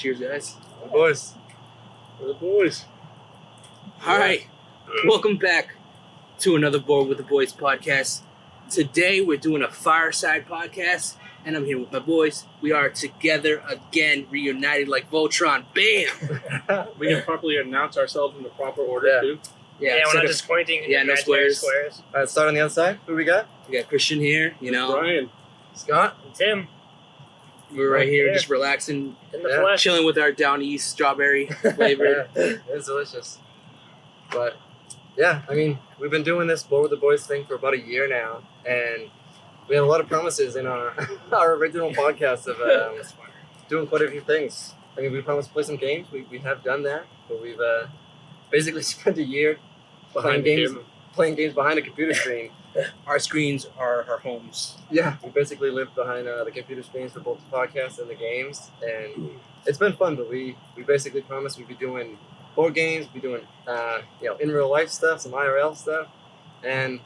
Cheers, guys. The boys. For the boys. All right. Welcome back to another Board with the Boys podcast. Today we're doing a Fireside podcast, and I'm here with my boys. We are together again, reunited like Voltron. Bam! We can properly announce ourselves in the proper order, too. Yeah, we're not just pointing. Yeah, no squares. All right, start on the outside. Who we got? We got Christian here, Brian. Scott. And Tim We're right here Yeah. just relaxing, in the Yeah. flesh. chilling with our Down East strawberry flavor. It's delicious. But yeah, I mean, we've been doing this Board with the Boys thing for about a year now, and we had a lot of promises in our our original podcast of doing quite a few things. I mean, we promised to play some games. We have done that, but we've basically spent a year playing games behind a computer screen. Our screens are our homes. Yeah, we basically lived behind the computer screens for both the podcast and the games, and it's been fun. But we basically promised we'd be doing board games, be doing in real life stuff, some IRL stuff, and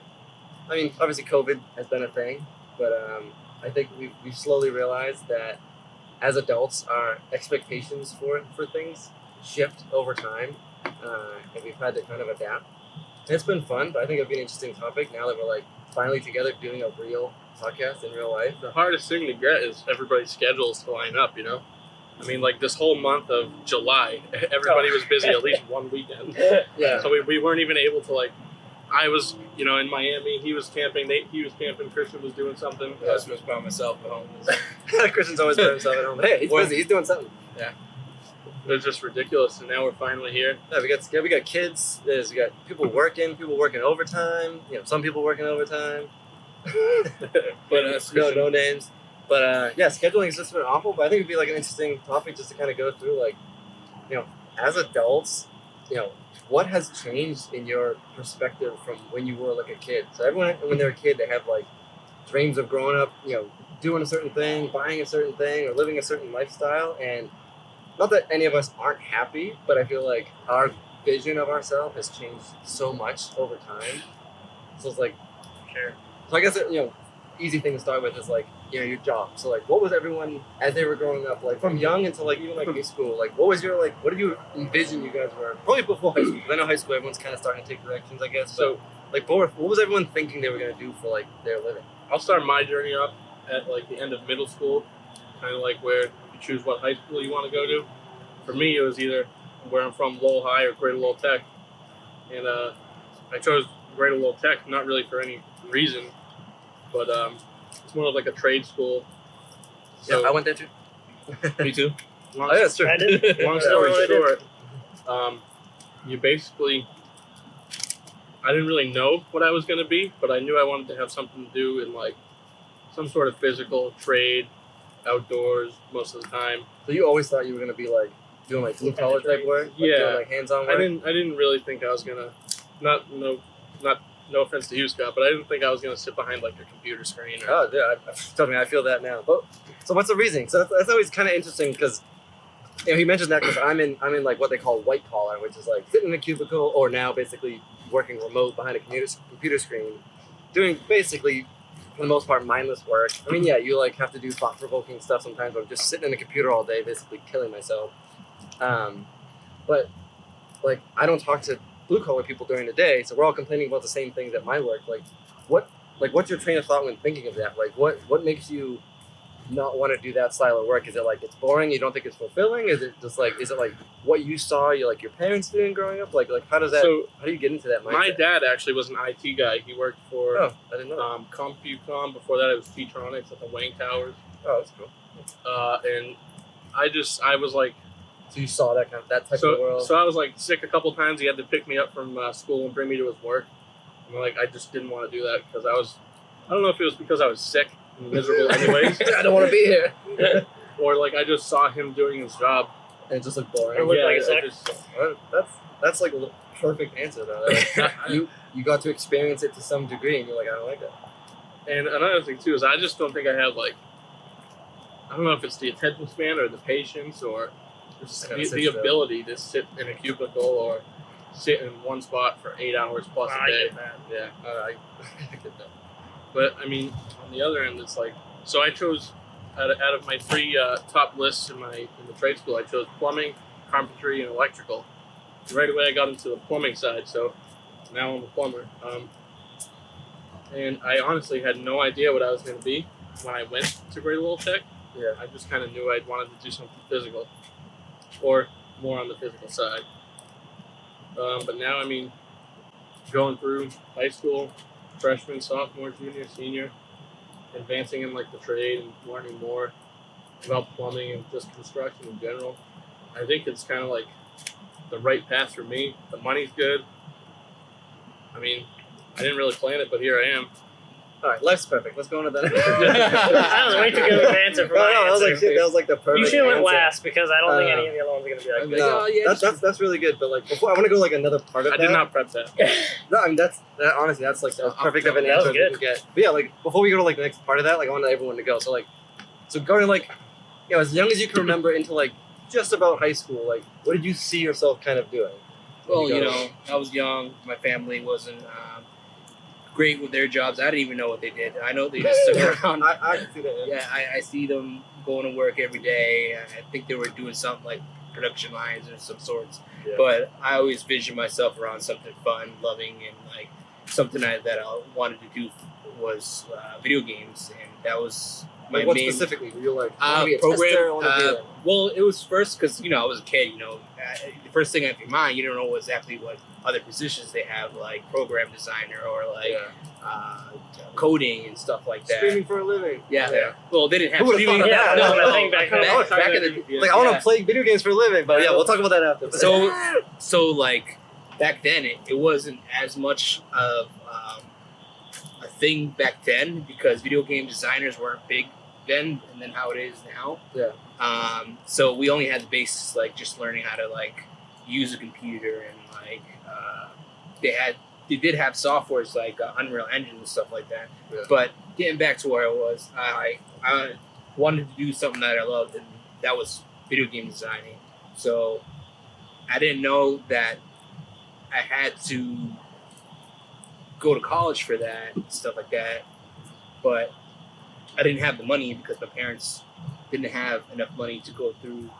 I mean obviously COVID has been a thing, but I think we've slowly realized that as adults our expectations for things shift over time, and we've had to kind of adapt. It's been fun, but I think it'll be an interesting topic now that we're like finally together doing a real podcast in real life. The hardest thing to get is everybody's schedules to line up, you know? I mean, like this whole month of July, everybody was busy at least one weekend. Yeah. So we weren't even able to, like, I was, in Miami, he was camping, he was camping, Christian was doing something. I was by myself at home. Christian's always by himself at home. Hey, he's busy. He's doing something. It was just ridiculous, and now we're finally here. Yeah, we got kids. We got people working overtime. Some people working overtime. But no names. But scheduling has just been awful. But I think it'd be like an interesting topic just to kind of go through, like, as adults, what has changed in your perspective from when you were like a kid? So everyone, when they're a kid, they have like dreams of growing up, doing a certain thing, buying a certain thing, or living a certain lifestyle. And not that any of us aren't happy, but I feel like our vision of ourselves has changed so much over time. So it's like, Sure. so I guess, easy thing to start with is like, your job. So like, what was everyone as they were growing up, like from young until like even like high school, like what was your, like, what did you envision you guys were, probably before high school? 'Cause I know high school, everyone's kind of starting to take directions, I guess. So Like, what was everyone thinking they were going to do for like their living? I'll start my journey up at like the end of middle school, kind of like where you choose what high school you want to go to. For me, it was either where I'm from, Lowell High or Greater Lowell Tech, and I chose Greater Lowell Tech not really for any reason, but it's more of like a trade school. So, Yeah, I went there too. Me too. Oh, yeah, that's true. I did. Long No, story I didn't. short, you basically, I didn't really know what I was going to be, but I knew I wanted to have something to do in like some sort of physical trade, outdoors most of the time. So you always thought you were going to be like doing like blue collar type work? Like, Yeah. doing, like hands-on work? I didn't really think I was gonna, no offense to you, Scott, but I didn't think I was gonna sit behind like a computer screen. Or, Oh, yeah, tell me, I feel that now. But so what's the reasoning? So that's always kind of interesting because he mentioned that because I'm in like what they call white collar, which is like sitting in a cubicle or now basically working remote behind a computer screen, doing basically for the most part mindless work. I mean, yeah, you like have to do thought-provoking stuff sometimes, but I'm just sitting in a computer all day, basically killing myself. But like I don't talk to blue collar people during the day, so we're all complaining about the same things at my work. What's your train of thought when thinking of that? Like what makes you not want to do that style of work? Is it like it's boring, you don't think it's fulfilling? Is it like what you saw your parents doing growing up? Like how does that, So how do you get into that mindset? my dad actually was an IT guy. He worked for Oh, I didn't know. CompuCom. Before that, it was T-Tronics at the Wang Towers. Oh, that's cool. And I was like, So you saw that type of world. so I was like sick a couple times. He had to pick me up from school and bring me to his work. And like I just didn't want to do that because I don't know if it was because I was sick and miserable anyways, I don't want to be here. or like I just saw him doing his job. And it just looked boring. It looked like I it's like- just- That's like a perfect answer though. Like, you got to experience it to some degree, and you're like, I don't like that. And another thing too is I just don't think I have like, I don't know if it's the attention span or the patience or just Gotta sit the still. ability to sit in a cubicle or sit in one spot for 8 hours plus I a day. get that. Yeah. I get that. But I mean, on the other end, it's like, so I chose out of my three top lists in the trade school, I chose plumbing, carpentry, and electrical. Right away, I got into the plumbing side, so now I'm a plumber. And I honestly had no idea what I was going to be when I went to Great Little Tech. Yeah. I just kind of knew I wanted to do something physical, or more on the physical side. But now, I mean, going through high school, freshman, sophomore, junior, senior, advancing in like the trade and learning more about plumbing and just construction in general, I think it's kind of like the right path for me. The money's good. I mean, I didn't really plan it, but here I am. All right, life's perfect. Let's go into that. That was way too good of an answer for my that was answer. like shit, that was like the perfect. You should have went answer. last because I don't think any of the other ones are gonna be like good. No, Oh, yeah, that's really good. But like before, I want to go like another part of I that. did not prep that. No, I mean that honestly, that's like as perfect of an That was answer as good. we can get. But yeah, like before we go to like the next part of that, like I want everyone to go. So going like, as young as you can remember into like just about high school, like what did you see yourself kind of doing? Well, I was young. My family wasn't great with their jobs. I didn't even know what they did. I know they just stuck around. I can see that. Yeah, I see them going to work every day. I think they were doing something like production lines of some sorts. Yeah. But I always visioned myself around something fun, loving, and like something that I wanted to do was video games, and that was my Like what main specifically? Were you like I wanna be a program. tester, I wanna be a- Well, it was first because I was a kid. The first thing in your mind, you don't know exactly what other positions they have, like program designer or like coding and stuff like that. Streaming for a living. Yeah. Well, they didn't have Who would've streaming. thought Yeah, that? that was no, my thing back then. back in the Like I want Yeah. to play video games for a living, but yeah, we'll talk about that after. So like back then, it wasn't as much of a thing back then because video game designers weren't big then, and then how it is now. Yeah. So we only had the basics, like just learning how to like use a computer and like they did have softwares like Unreal Engine and stuff like that. Yeah. But getting back to where I was, I wanted to do something that I loved, and that was video game designing. So I didn't know that I had to go to college for that and stuff like that. But I didn't have the money because my parents didn't have enough money to go through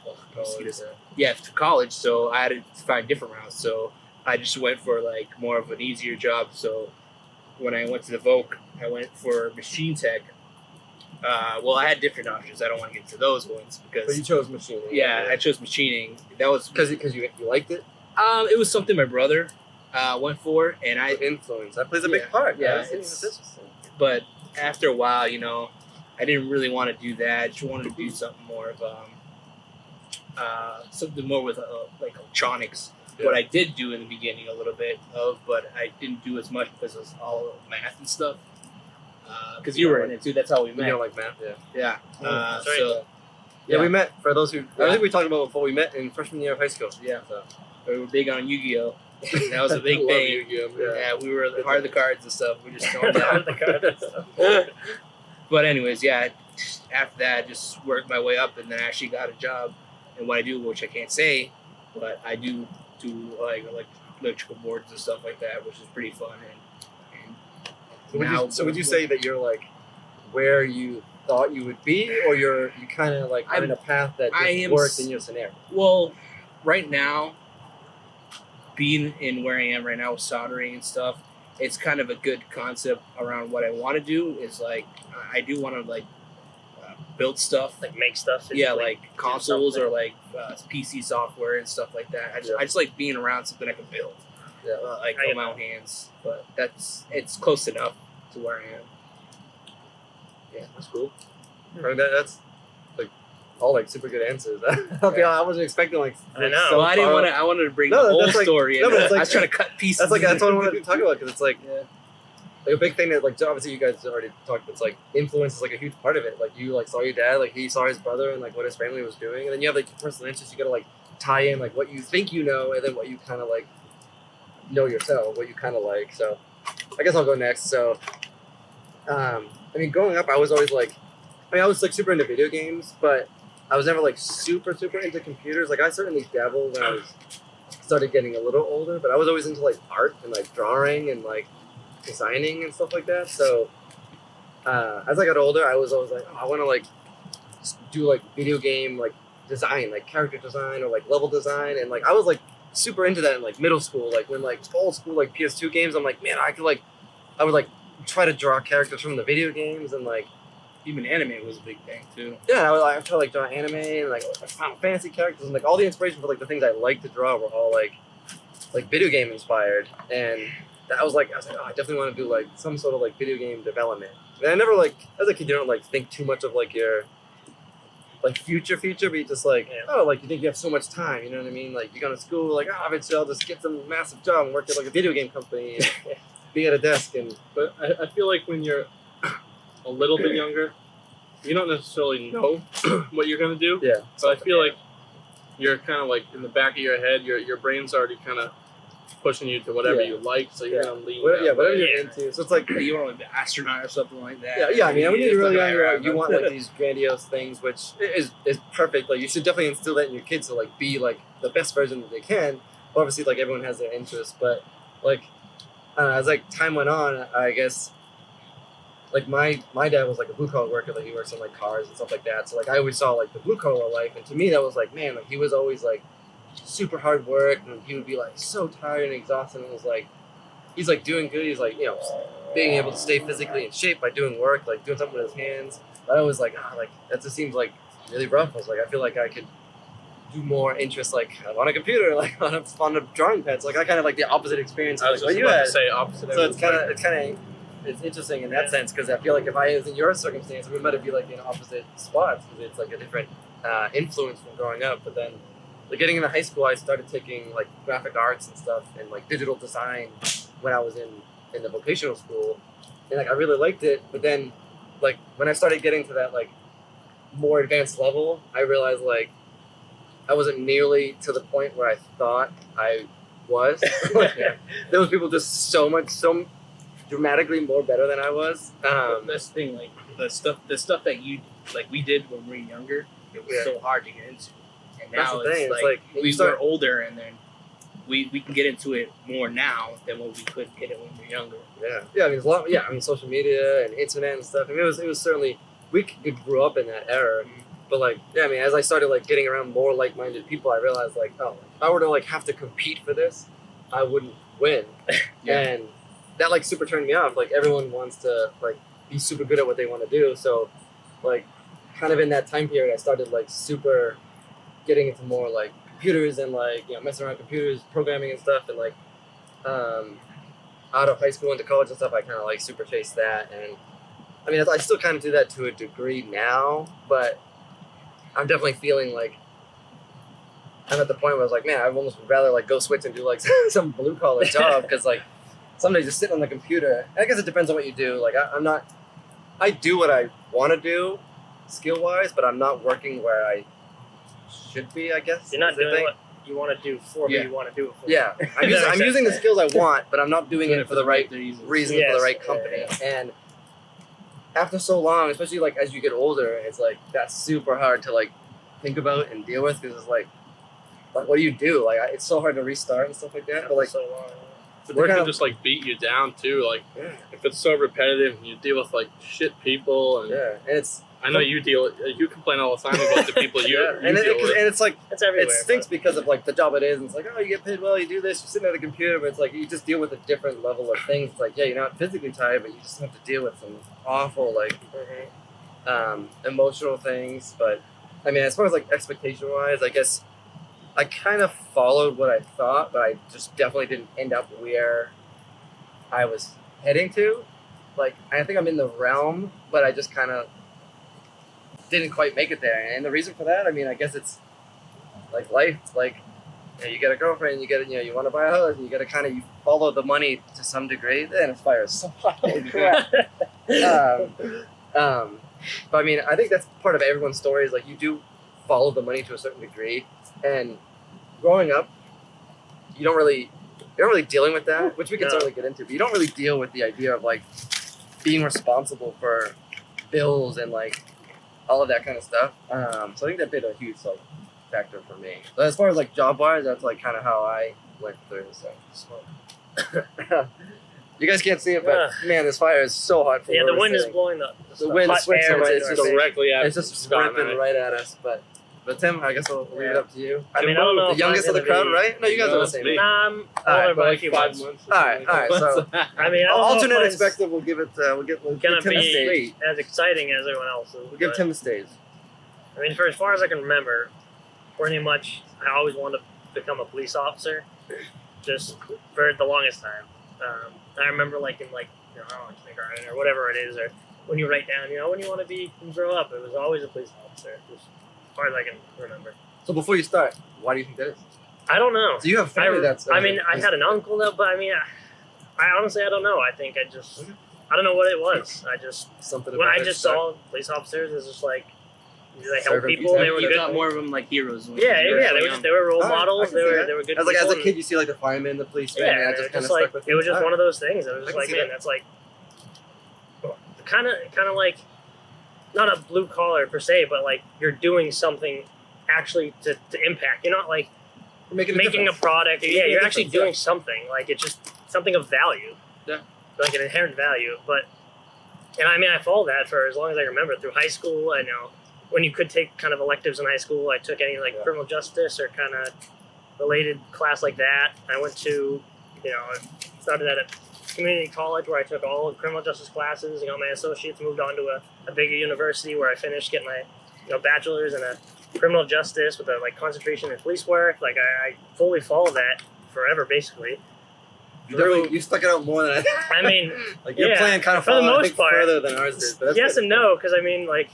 to college. So I had to find different routes. So I just went for like more of an easier job. So when I went to the Voc, I went for machine tech. Well, I had different options. I don't want to get into those ones But you because chose machining. I chose machining. That was because you liked it. it was something my brother went for, and I. Influence that plays a big Yeah. part. Yeah, guys. it's- It's interesting. But after a while, I didn't really want to do that. I just wanted to do something more of something more with like electronics. Yeah. What I did do in the beginning a little bit of, but I didn't do as much because it was all math and stuff. Because you were in it too. That's how we You met. know, like math. Yeah. Yeah. That's right. So Yeah, we met. For those who, I Yeah. think we talked about before. We met in freshman year of high school. Yeah. So. we were big on Yu-Gi-Oh. That was a big Love thing. Yu-Gi-Oh, Yeah, we were hard of the cards and stuff. We just throwing down. The card and stuff. But anyways, yeah. After that, I just worked my way up, and then I actually got a job in what I do, which I can't say, but I do like electrical boards and stuff like that, which is pretty fun. And So would you say that you're like where you thought you would be, or you kind of like are in a path that I just am worked in your scenario? Well, right now, being in where I am right now with soldering and stuff, it's kind of a good concept around what I want to do. Is like I do want to like build stuff. Like make stuff. Yeah, like consoles something. or like PC software and stuff like that. I just like being around something I can build, Yeah. like I on get my own hands. But it's close enough to where I am. Yeah, that's cool. I mean, that's like all like super good answers. I'll be honest, I wasn't expecting like. I know. So I didn't far- want to. I wanted to bring No, the whole that's like- story. no, in. but it's like- I was trying to cut pieces. That's what I wanted to talk about because it's like. Yeah. Like a big thing that like obviously you guys already talked. It's like influence is like a huge part of it. Like you like saw your dad, like he saw his brother and like what his family was doing, and then you have like your personal interests. You gotta like tie in like what you think you know, and then what you kind of like know yourself, what you kind of like. So I guess I'll go next. So I mean, growing up, I was always like, I was like super into video games, but I was never like super into computers. Like I certainly dabbled when I was started getting a little older, but I was always into like art and like drawing and like designing and stuff like that. So as I got older, I was always like, oh, I want to like do like video game like design, like character design or like level design, and like I was like super into that in like middle school, like when like old school like PS2 games. I'm like, man, I would like try to draw characters from the video games, and like Even anime was a big thing too. yeah, I try to like draw anime and like Final Fantasy characters, and like all the inspiration for like the things I like to draw were all like video game inspired, and I was like, oh, I definitely want to do like some sort of like video game development. And I never like as a kid, you don't like think too much of like your like future, but you just like oh, like you think you have so much time, you know what I mean? Like you go to school, like oh, eventually I'll just get some massive job and work at like a video game company, and be at a desk and. But I feel like when you're a little bit younger, you don't necessarily know what you're gonna do. Yeah. So I feel like you're kind of like in the back of your head, your brain's already kind of pushing you to whatever you like, so you're gonna lean. Whatever you're into. So it's like You want to be an astronaut or something like that. yeah. I mean, when you're really Something young, like you want like these grandiose things, which is perfect. Like you should definitely instill that in your kids to like be like the best version that they can. Obviously, like everyone has their interests, but like as like time went on, I guess. Like my dad was like a blue collar worker, like he works on like cars and stuff like that. So like I always saw like the blue collar life, and to me that was like, man, like he was always like super hard work, and he would be like so tired and exhausted. And it was like he's like doing good. He's like being able to stay physically in shape by doing work, like doing something with his hands. But I was like, like that just seems like really rough. I was like, I feel like I could do more interests like on a computer, like on a drawing pad. So like I kind of like the opposite experience. I was like, just what about you to say opposite. So it's kind of interesting in that sense, because I feel like if I was in your circumstance, we might be like in opposite spots, because it's like a different influence from growing up. But then, like getting into high school, I started taking like graphic arts and stuff and like digital design when I was in the vocational school, and like I really liked it. But then, like when I started getting to that like more advanced level, I realized like I wasn't nearly to the point where I thought I was. Like, there was people just so dramatically more better than I was. This thing, like the stuff that you like we did when we were younger, it was so hard to get into, and That's now the thing, it's it's like like, we you start- were older, and then we can get into it more now than what we could get it when we were younger. Yeah. I mean, there's a lot. Yeah, I mean, social media and internet and stuff. I mean, it was certainly we grew up in that era. But like, yeah, I mean, as I started like getting around more like-minded people, I realized like, oh, if I were to like have to compete for this, I wouldn't win. And that like super turned me off. Like everyone wants to like be super good at what they want to do. So like kind of in that time period, I started like super getting into more like computers and like, messing around computers, programming and stuff. And like out of high school into college and stuff, I kind of like super chased that. And I mean, I still kind of do that to a degree now, but I'm definitely feeling like I'm at the point where I was like, man, I almost would rather like go switch and do like some blue collar job, because like some days just sitting on the computer. And I guess it depends on what you do. Like I do what I want to do skill wise, but I'm not working where I should be, I guess. You're not doing what you want to do for who you want to do it for. Yeah, I'm using the skills I want, but I'm not doing it for the right reason. for the right company. And after so long, especially like as you get older, it's like that's super hard to like think about and deal with, because it's like what do you do? Like it's so hard to restart and stuff like that. But like so long. But they can just like beat you down too. Like if it's so repetitive and you deal with like shit people, and and it's I know you complain all the time about the people you and deal with. it's like It's everywhere. it stinks because of like the job it is. And it's like, oh, you get paid well, you do this, you're sitting at a computer, but it's like you just deal with a different level of things. It's like, yeah, you're not physically tired, but you just have to deal with some awful like emotional things. But I mean, as far as like expectation wise, I guess I kind of followed what I thought, but I just definitely didn't end up where I was heading to. Like, I think I'm in the realm, but I just kind of didn't quite make it there. And the reason for that, I mean, I guess it's like life. Like, you get a girlfriend, you want to buy a house, and you got to kind of you follow the money to some degree. Then Fire is so holy crap. But I mean, I think that's part of everyone's story, is like you do follow the money to a certain degree. And growing up, you're not really dealing with that, which we can certainly get into, but you don't really deal with the idea of like being responsible for bills and like all of that kind of stuff. So I think that played a huge like factor for me. But as far as like job wise, that's like kind of how I went through. So You guys can't see it, but man, this fire is so hot. Yeah, the wind is blowing the wind hot switches, air right it's in just our face. directly at It's just ripping right at us. But Tim, I guess we'll leave it up to you. I mean, I don't know. The if youngest of mine's the crowd, gonna be- right? No, you guys are the same. me. Nah, I'm Alright, older by a like few 5 months. months. Alright, so I mean, I don't know alternate if mine's expected. We'll give it. We'll give gonna Tim the be stage. as exciting as everyone else's. We'll give but- Tim the stage. I mean, for as far as I can remember, pretty much I always wanted to become a police officer, just for the longest time. I remember like in like I don't know, kindergarten or whatever it is, or when you write down, when you want to be when you grow up, it was always a police officer, just as far as I can remember. So before you start, why do you think that is? I don't know. So you have family that's. I mean, I had an uncle that, but I mean, I honestly I don't know. I think I don't know what it was. I just something. when about I it, just so- saw police officers, it's just like they help Serving people. They were You good. got more of them like heroes. Yeah, they were role Alright, I models. can They see were that. they were good As like people. as a kid, you see like the fireman, the policeman. Yeah, and that and just kind of like stuck with it was you. just one of those things. It was I just can like, see man, that. that's like kind of like not a blue collar per se, but like you're doing something actually to impact. You're not like You're making making a difference. product. You're Yeah, making a you're actually difference, doing something. Like it's just something of value. Yeah. Like an inherent value. And I mean, I followed that for as long as I remember through high school. I know when you could take kind of electives in high school, I took any like criminal justice or kind of related class like that. I went to, I started at a community college where I took all of criminal justice classes and got my associates, moved on to a bigger university where I finished getting my, bachelor's in a criminal justice with a like concentration in police work. Like I fully followed that forever, basically. You stuck it out more than I. I mean, Like your yeah, plan kind of for the followed, I most think, part. further than ours did. But that's yes good. and no, because I mean, like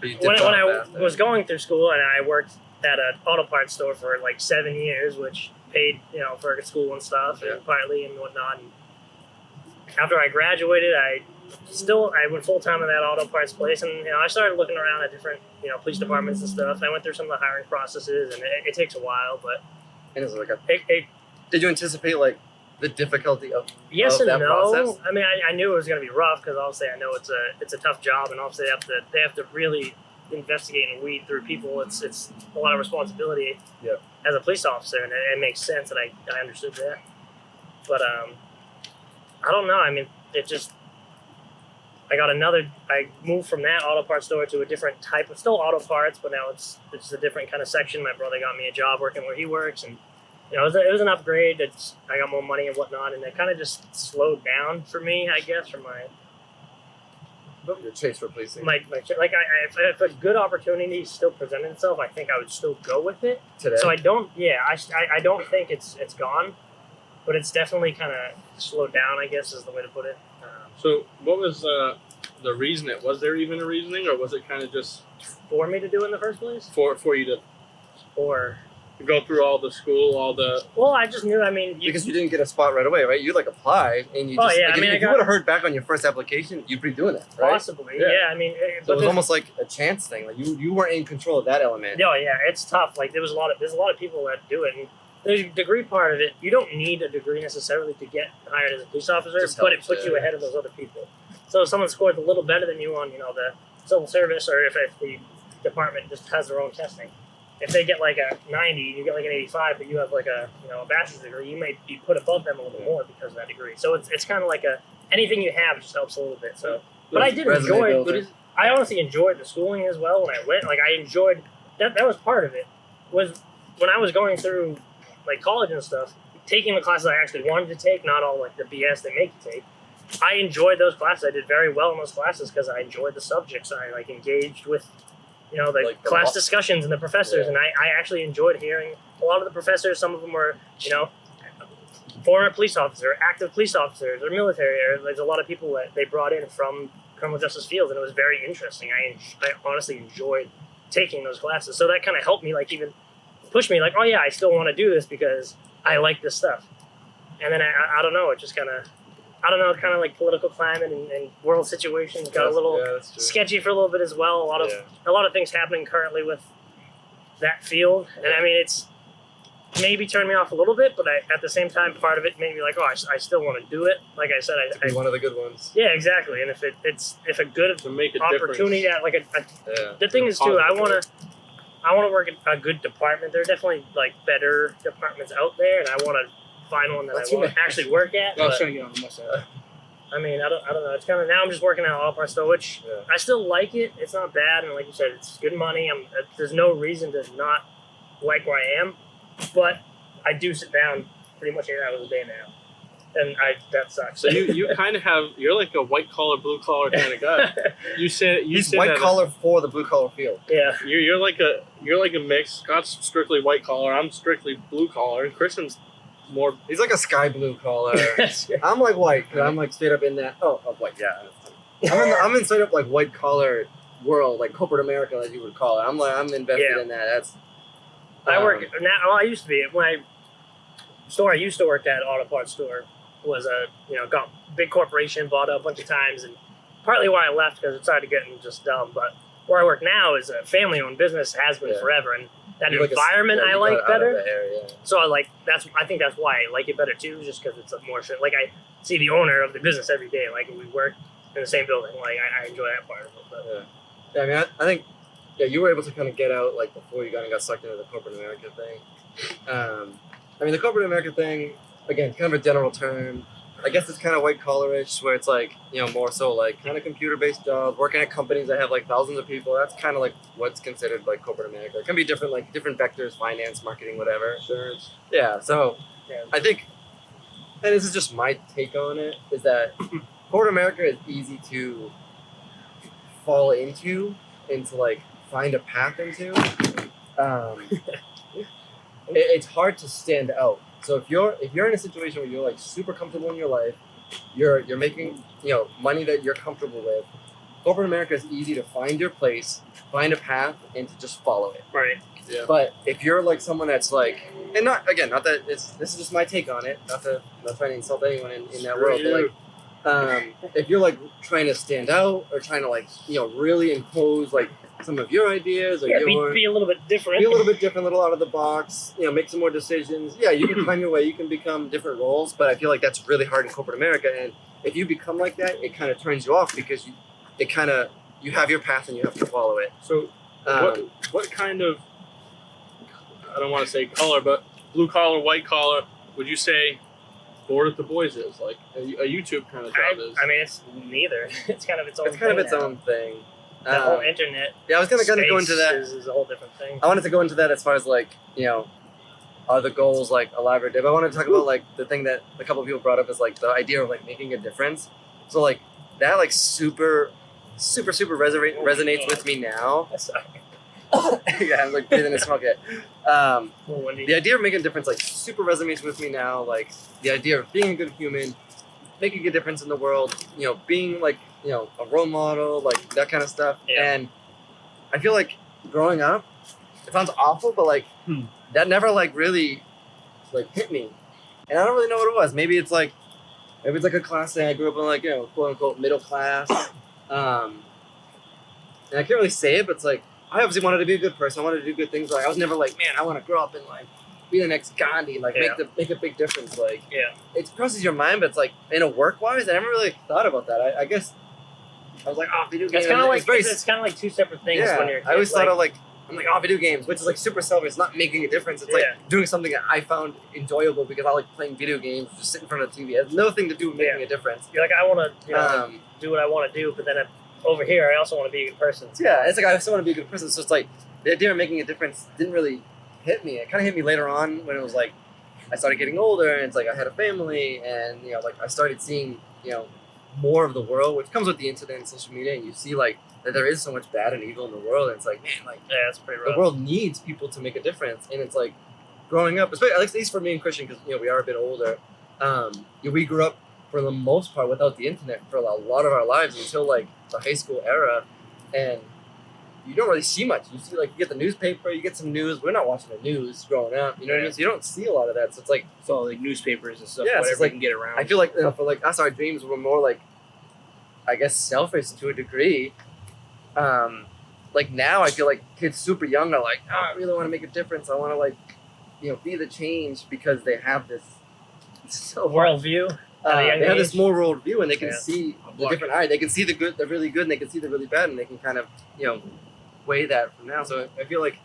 But you when dipped off I after. was going through school and I worked at an auto parts store for like 7 years, which paid, for school and stuff, Yeah. and partly and whatnot. And after I graduated, I went full time in that auto parts place, and I started looking around at different, police departments and stuff. I went through some of the hiring processes, and it takes a while, but And it's like it did you anticipate like the difficulty of? yes Of and that no. process? I mean, I knew it was going to be rough because obviously I know it's a tough job, and obviously they have to really investigate and weed through people. It's a lot of responsibility as a police officer, and it makes sense, and I understood that. But I don't know. I mean, it just I moved from that auto parts store to a different type of still auto parts, but now it's a different kind of section. My brother got me a job working where he works, and it was an upgrade. I got more money and whatnot, and it kind of just slowed down for me, I guess, for Your chase for policing like if a good opportunity still presented itself, I think I would still go with it. today. So I don't think it's gone, but it's definitely kind of slowed down, I guess is the way to put it. So what was the reason? Was there even a reasoning, or was it kind of just For me to do in the first place, for you to or go through all the school, all the well, I just knew. I mean, because you didn't get a spot right away, right? You like apply and you Oh, just. yeah, like, I mean, if I you would have heard back on your first application, you'd be doing it, right? possibly, Yeah. yeah. I mean, So it but was almost like a chance thing. Like you weren't in control of that element. yeah, it's tough. Like there's a lot of people that do it, and the degree part of it, you don't need a degree necessarily to get hired as a police officer, Just but it helps, puts you yeah. ahead of those other people. So if someone scores a little better than you on, the civil service, or if the department just has their own testing, if they get like a 90, you get like an 85, but you have like a a bachelor's degree, you may be put above them a little bit more because of that degree. So it's kind of like anything you have just helps a little bit. So, but I did Resume enjoy. builder. I honestly enjoyed the schooling as well when I went. Like I enjoyed that. That was part of it. Was when I was going through like college and stuff, taking the classes I actually wanted to take, not all like the BS they make you take. I enjoyed those classes. I did very well in those classes because I enjoyed the subjects. I like engaged with, the Like the class law- discussions and the professors, Yeah. and I actually enjoyed hearing a lot of the professors. Some of them were, former police officers, active police officers, or military. Or there's a lot of people that they brought in from criminal justice fields, and it was very interesting. I honestly enjoyed taking those classes. So that kind of helped me, like even push me, like, oh yeah, I still want to do this because I like this stuff. And then I don't know, it just kind of, kind of like political climate and world situations got a little that's true. sketchy for a little bit as well. A lot of things happening currently with that field, and I mean it's maybe turned me off a little bit, but at the same time, part of it made me like, oh, I still want to do it. Like I said, To be one of the good ones. yeah, exactly. And if a good to make a opportunity, difference. like Yeah. the thing is too, I Positive want to work in a good department. There are definitely like better departments out there, and I want to find one that That's I want what- to actually work at. I was But, trying to get on the mustache. I mean, I don't know. It's kind of now I'm just working at an auto parts store, which Yeah. I still like it. It's not bad, and like you said, it's good money. There's no reason to not like where I am, but I do sit down pretty much 8 hours a day now, and that sucks. So you kind of you're like a white collar, blue collar kind of guy. You said He's said white that- collar for the blue collar field. yeah. You're like a mix. Scott's strictly white collar. I'm strictly blue collar, and Christian's more. He's like a sky blue collar. I'm like white, 'cause I'm like straight up in that. Oh, white, yeah. I'm in straight up like white collar world, like corporate America, as you would call it. I'm invested Yeah. in that. That's. I work now. Well, I used to be when store I used to work at, auto parts store, was got big corporation, bought up a bunch of times, and partly why I left because it started getting just dumb. But where I work now is a family owned business, has been Yeah. forever, and that You like environment yeah, I you like got out of better. that area. So I think that's why I like it better too, just because it's a more like I see the owner of the business every day, like we work in the same building, like I enjoy that part of it. But Yeah, I mean, I think you were able to kind of get out like before you kind of got sucked into the corporate America thing. I mean, the corporate America thing, again, kind of a general term. I guess it's kind of white collarish, where it's like more so like kind of computer based jobs, working at companies that have like thousands of people. That's kind of like what's considered like corporate America. It can be different, like different vectors, finance, marketing, whatever. Insurance. Yeah, so yeah. I think, and this is just my take on it, is that corporate America is easy to fall into like find a path into. It's hard to stand out. So if you're in a situation where you're like super comfortable in your life, you're making money that you're comfortable with. Corporate America is easy to find your place, find a path, and to just follow it. Right. Yeah. But if you're like someone that's like, and not that this is just my take on it, not trying to insult anyone in that world, but like, if you're like trying to stand out or trying to like really impose like some of your ideas or Yeah, your be a little bit different. be a little bit different, a little out of the box, make some more decisions. Yeah, you can find your way, you can become different roles, but I feel like that's really hard in corporate America. And if you become like that, it kind of turns you off because you have your path and you have to follow it. So Um, what kind of, I don't want to say color, but blue collar, white collar, would you say Bored at the Boys is like a YouTube kind of job is? I mean, it's neither. It's kind of its own. it's kind of thing its now. own thing. The whole internet. Yeah, I was gonna kind of go into space that. Is a whole different thing. I wanted to go into that as far as like are the goals like elaborative? I wanted to talk about like the thing that a couple of people brought up is like the idea of like making a difference. So like that like super resonates with me now. Sorry. Yeah, I'm like breathing in smoke it. Well, Wendy. The idea of making a difference like super resonates with me now. Like the idea of being a good human, making a difference in the world, being like a role model, like that kind of stuff. Yeah. And I feel like growing up, it sounds awful, but like that never like really like hit me, and I don't really know what it was. Maybe it's like a class thing. I grew up in like quote unquote middle class, and I can't really say it, but it's like I obviously wanted to be a good person. I wanted to do good things. Like I was never like, man, I want to grow up and like be the next Gandhi, like Yeah. make a big difference. Like Yeah. it crosses your mind, but it's like in a work wise, I never really thought about that. I guess I was like, oh, video games. It's kind of like very it's kind of like two separate things yeah. when you're. A kid. I always thought of like I'm like, oh, video games, which is like super selfish. It's not making a difference. It's Yeah. like doing something that I found enjoyable because I like playing video games. Just sit in front of the TV. It has nothing to do with making Yeah. a difference. You're like, I want to do what I want to do, but then over here, I also want to be a good person. Yeah, it's like I still want to be a good person. So it's like the idea of making a difference didn't really hit me. It kind of hit me later on when it was like I started getting older and it's like I had a family and like I started seeing more of the world, which comes with the internet and social media, and you see like that there is so much bad and evil in the world. And it's like, man, like Yeah, it's pretty the rough. world needs people to make a difference. And it's like growing up, especially at least for me and Christian, because we are a bit older. We grew up for the most part without the internet for a lot of our lives until like the high school era, and you don't really see much. You see like you get the newspaper, you get some news. We're not watching the news growing up, you know what I mean? So you don't see a lot of that. So it's like It's all like newspapers and stuff, Yeah, so whatever it's like- you can get around. I feel like for like us, our dreams were more like, I guess, selfish to a degree. Like now, I feel like kids super young are like, I really want to make a difference. I want to like, be the change because they have this. So Worldview. At a young they have age. this more world view, and they can Yeah. see the different eye. They can see the good, the really good, and they can see the really bad, and they can kind of weigh that from now. So I feel like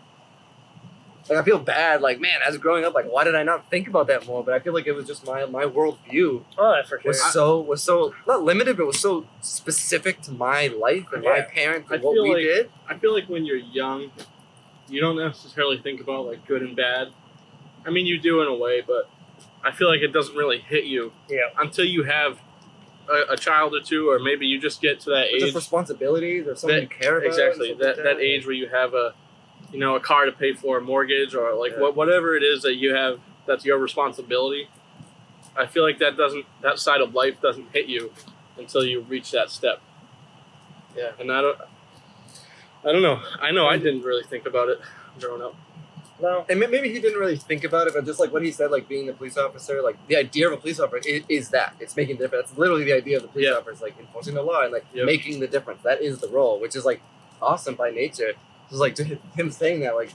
like I feel bad. Like, man, as growing up, like, why did I not think about that more? But I feel like it was just my worldview Oh, for sure. was so not limited, but was so specific to my life and my parents and what we did. I feel like when you're young, you don't necessarily think about like good and bad. I mean, you do in a way, but I feel like it doesn't really hit you until you have a child or two, or maybe you just get to that age. Just responsibilities or something you care about. Exactly, that age where you have a car to pay for, a mortgage, or like whatever it is that you have that's your responsibility. I feel like that side of life doesn't hit you until you reach that step. Yeah, and I don't know. I know I didn't really think about it growing up. No, and maybe he didn't really think about it, but just like what he said, like being a police officer, like the idea of a police officer is that it's making a difference. That's literally the idea of the police officer, like enforcing the law and like making the difference. That is the role, which is like awesome by nature. Just like to him saying that, like,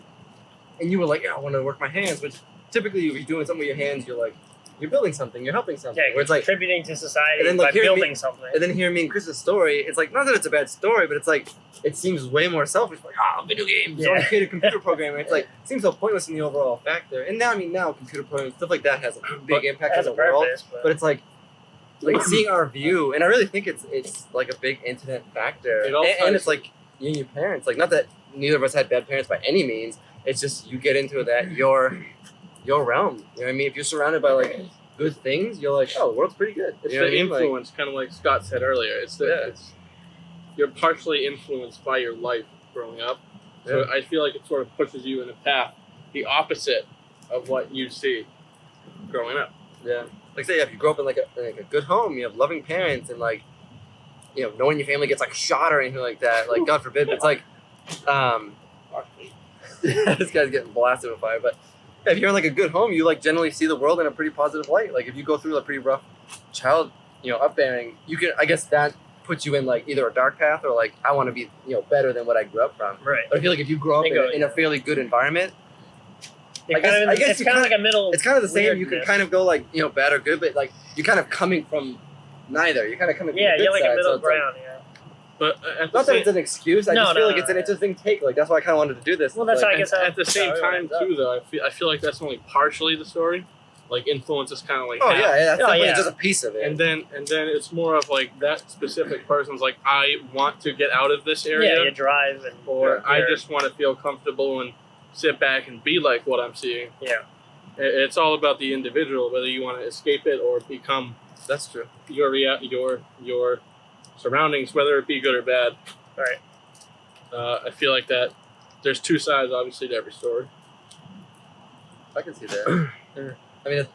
and you were like, yeah, I want to work my hands, which typically if you're doing something with your hands, you're like, you're building something, you're helping something. Yeah, where it's like contributing to society and then, like, by building something. And then hearing me and Chris's story, it's like, not that it's a bad story, but it's like, it seems way more selfish. Like, video games, I want to create a computer program. And it's like, it seems so pointless in the overall factor. And now computer programming, stuff like that has a big impact on the world. But it's like seeing our view, and I really think it's like a big internet factor. And it's like, you and your parents, like, not that neither of us had bad parents by any means, it's just you get into that, your realm. You know what I mean? If you're surrounded by, like, good things, you're like, oh, the world's pretty good. It's the influence, kind of like Scott said earlier. It's you're partially influenced by your life growing up. So I feel like it sort of pushes you in a path the opposite of what you see growing up. Yeah. Like, say, if you grow up in like a good home, you have loving parents, and like, you know, knowing your family gets like shot or anything like that, like God forbid, but it's like, this guy's getting blasted with fire, but if you're in like a good home, you like generally see the world in a pretty positive light. Like if you go through a pretty rough child, upbringing, you can, I guess that puts you in like either a dark path or like, I want to be, better than what I grew up from. Right. But I feel like if you grow up in a fairly good environment, I guess it's kind of like a middle. It's kind of the same. You can kind of go like, bad or good, but like you're kind of coming from neither. You're kind of coming from the good you're like side, a middle so ground, But not that it's an excuse. I just feel like it's an interesting take. Like that's why I kind of wanted to do this. Well, that's like, why I guess at the same time too, though. I feel like that's only partially the story. Like influence is kind of like that's definitely just a piece of it. And then it's more of like that specific person's like, I want to get out of this area. Yeah, you drive or I just want to feel comfortable and sit back and be like what I'm seeing. Yeah. It's all about the individual, whether you want to escape it or become. That's true. Your surroundings, whether it be good or bad. Right. I feel like that there's two sides, obviously, to every story. I can see that. I mean, as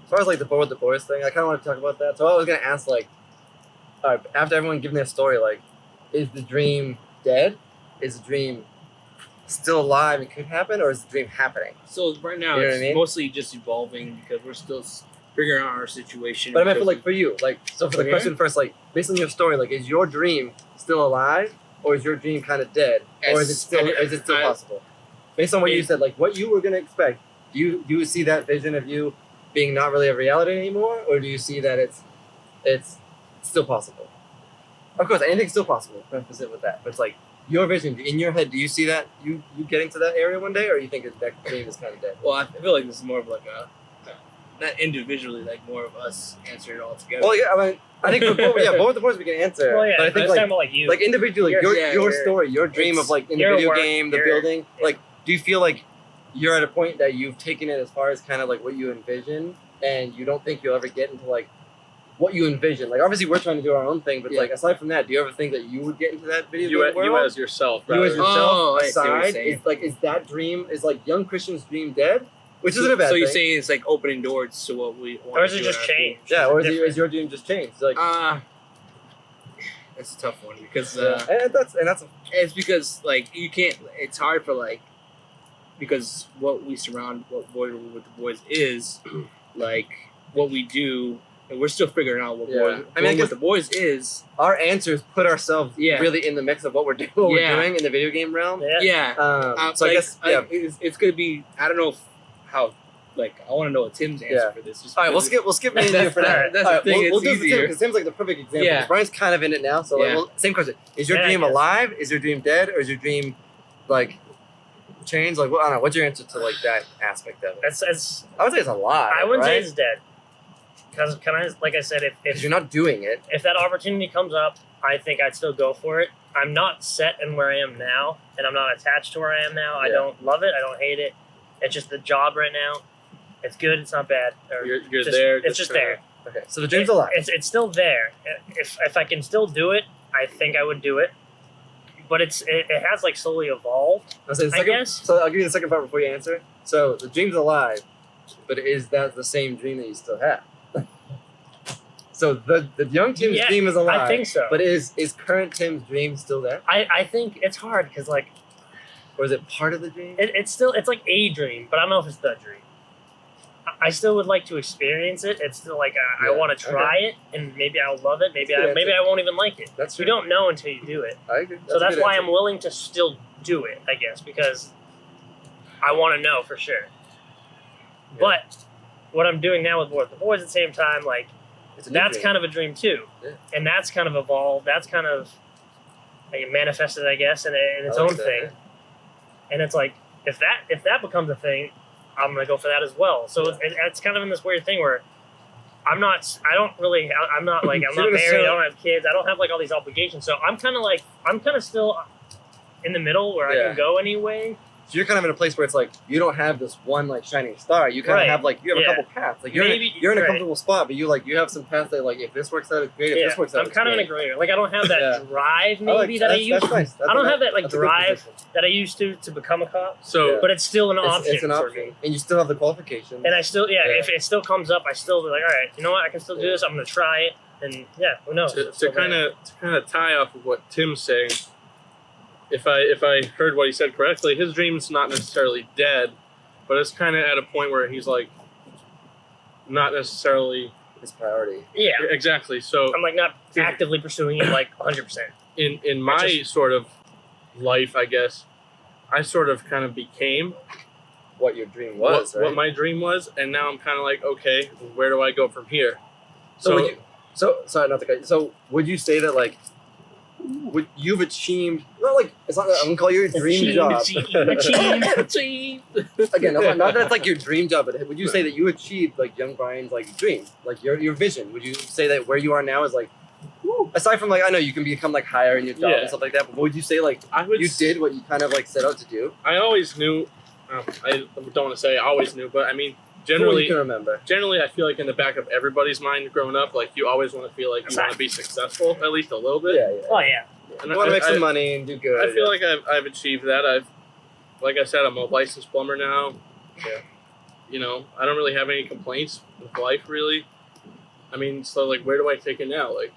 far as like the Board with the Boys thing, I kind of want to talk about that. So I was gonna ask, like, all right, after everyone giving their story, like, is the dream dead? Is the dream still alive and could happen, or is the dream happening? So right now, it's mostly just evolving because we're still figuring out our situation. But I meant for like for you, like, so for the question first, like, based on your story, like, is your dream still alive, or is your dream kind of dead, or is it still possible? Based on what you said, like, what you were gonna expect, do you see that vision of you being not really a reality anymore, or do you see that it's still possible? Of course, anything's still possible. Preface it with that, but it's like your vision in your head. Do you see that you getting to that area one day, or you think that dream is kind of dead? Well, I feel like this is more of like not individually, like more of us answering it all together. Well, yeah, I mean, I think for both of the boys we can answer. Well, yeah, but I think like you, like individually, your story, your dream of like in the video game, the building. Like, do you feel like you're at a point that you've taken it as far as kind of like what you envision, and you don't think you'll ever get into like what you envision? Like, obviously we're trying to do our own thing, but like aside from that, do you ever think that you would get into that video game world? You as yourself, right? You as yourself aside, is that dream, is like young Christian's dream dead? Which isn't a bad thing. So you're saying it's like opening doors to what we want, or is it just changed? Yeah, or is your dream just changed? Like, it's a tough one because it's because like you can't. It's hard for like because what we surround what Boy with the Boys is like what we do, and we're still figuring out what what the Boys is. Our answers put ourselves really in the mix of what we're doing, in the video game realm. So I guess it's gonna be. I don't know how. Like, I want to know what Tim's answer for this. All right, we'll skip me for now. That's the thing. We'll do Tim, because Tim's like the perfect example. Yeah. Brian's kind of in it now, so same question. Is your dream alive? Is your dream dead? Or is your dream like change? Like, I don't know. What's your answer to like that aspect of it? It's I would say it's a lot. I wouldn't say right? it's dead. Because like I said, if Because you're not doing it. if that opportunity comes up, I think I'd still go for it. I'm not set in where I am now, and I'm not attached to where I am now. I Yeah. don't love it. I don't hate it. It's just the job right now. It's good. It's not bad. Or You're just- there. It's just there. Okay, so the dream's alive. It's still there. If I can still do it, I think I would do it. But it has like slowly evolved. I'll say the I second, guess. So I'll give you the second part before you answer. So the dream's alive, but is that the same dream that you still have? So the young Tim's Yeah, dream is alive. I think so. But is current Tim's dream still there, I think it's hard because like or is it part of the dream? it's like a dream, but I don't know if it's the dream. I still would like to experience it. It's still like I Yeah, want to try it, and maybe I'll love it. Maybe That's a good maybe answer. I won't even like it. That's You true. don't know until you do it. I agree. So that's a good why answer. I'm willing to still do it, I guess, because I want to know for sure. Yeah. But what I'm doing now with Board with the Boys at the same time, like It's a new that's dream. kind of a dream too, Yeah. and that's kind of evolved. That's kind of like manifested, I guess, in its I like own that, thing. yeah. And it's like if that becomes a thing, I'm gonna go for that as well. So it's kind of in this weird thing where I'm not married. I don't have kids. I don't have like all these obligations. So I'm kind of still in the middle where I Yeah. can go anyway. So you're kind of in a place where it's like you don't have this one like shining star. You kind Right. of have like you have Yeah. a couple paths. Like you're Maybe- you're in a right. comfortable spot, but you have some paths that like if this works out, it's great. If Yeah, this works out, I'm it's kind of in a great. gray area. Like I don't have that Yeah. drive I like- maybe that I that's- used. that's nice. That's I don't a- have that like that's a good drive position. that I used to become a cop. So Yeah. But it's still an It's- option It's an for option, me. and you still have the qualifications. And I still, Yeah. if it still comes up, I still be like, all right, you know what, I can still do this. I'm gonna try it, and yeah, who knows? It's to still kind there. of tie off of what Tim's saying, if I heard what he said correctly, his dream's not necessarily dead, but it's kind of at a point where he's like not necessarily his priority. Yeah, exactly. So I'm like not actively pursuing it like 100%. in my sort of life, I guess, I sort of kind of became What your dream was, right? what my dream was, and now I'm kind of like, okay, where do I go from here? So would you? So sorry, not to cut you. So would you say that like, you've achieved? Not like it's not. I'm gonna call your dream job. Achieve. Again, not that it's like your dream job, but would you say that you achieved like young Brian's like dream, like your vision? Would you say that where you are now is like, aside from like I know you can become like higher in your job Yeah. and stuff like that, but would you say like I would you did what you kind of like set out to do? I always knew. I don't want to say I always knew, but I mean, From what generally, you can remember. I feel like in the back of everybody's mind growing up, like you always want to feel like you want to be successful at least a little bit. Yeah, yeah. Oh yeah. And You want to make I- some money and do good. I feel like I've achieved that. Like I said, I'm a licensed plumber now. Yeah. You know, I don't really have any complaints with life, really. I mean, so like, where do I take it now? Like,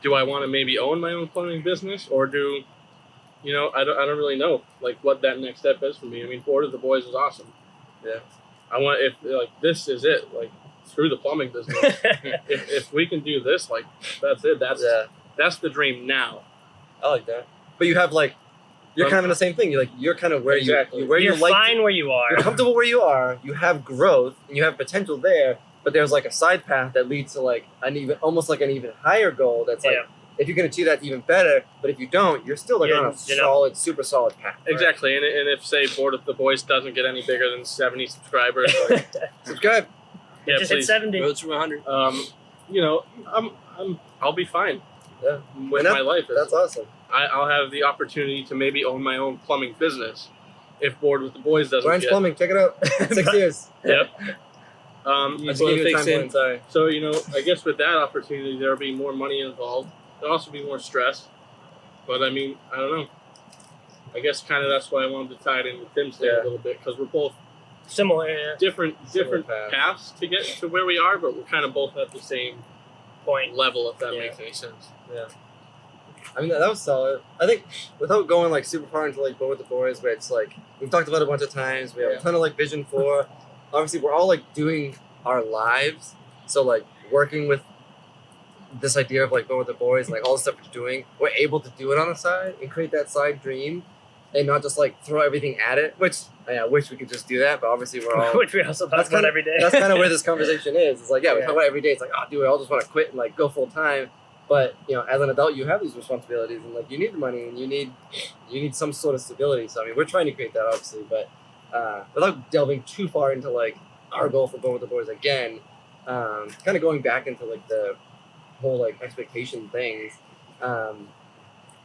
do I want to maybe own my own plumbing business, or do, you know, I don't really know like what that next step is for me. I mean, Board of the Boys is awesome. Yeah. I want if like this is it. Like, screw the plumbing business. if we can do this, like that's it. That's the dream now. I like that. But you have like, you're kind of in the same thing. You're kind of where Exactly. you where You're you like. fine where you are. You're comfortable where you are. You have growth and you have potential there. But there's like a side path that leads to like almost like an even higher goal. That's like, Yeah. if you can achieve that, even better. But if you don't, you're still like Yeah, on a you know. solid, super solid path. Exactly, and if say Board of the Boys doesn't get any bigger than 70 subscribers, like, Subscribe. yeah, Just hit please. 70. Road to 100. You know, I'll be fine. Yeah. With And my life. That's awesome. I'll have the opportunity to maybe own my own plumbing business if Board with the Boys doesn't Brian's get. Plumbing. Check it out. 6 years. Yep. I just Well, gave you a fix time it. point. Sorry. So you know, I guess with that opportunity, there'll be more money involved. There'll also be more stress. But I mean, I don't know. I guess kind of that's why I wanted to tie it in with Tim's thing Yeah. a little bit, because we're both Similar, yeah. different paths. paths to get to where we are, but we're kind of both at the same Point. level, if that Yeah. makes any sense. Yeah. I mean, that was solid. I think without going like super far into like Board with the Boys, where it's like we've talked about it a bunch of times. We have Yeah. a ton of like vision for. Obviously, we're all like doing our lives. So like working with this idea of like Board with the Boys and like all the stuff we're doing, we're able to do it on the side and create that side dream, and not just like throw everything at it. Which I wish we could just do that, but obviously we're all. Which we also talk That's about kinda- every day. That's kind of where this conversation is. It's like, yeah, we Yeah. talk about it every day. It's like, oh, dude, I all just want to quit and like go full time. But as an adult, you have these responsibilities, and like you need the money, and you need some sort of stability. So I mean, we're trying to create that, obviously, but without delving too far into like our goal for Born with the Boys again, kind of going back into like the whole like expectation things.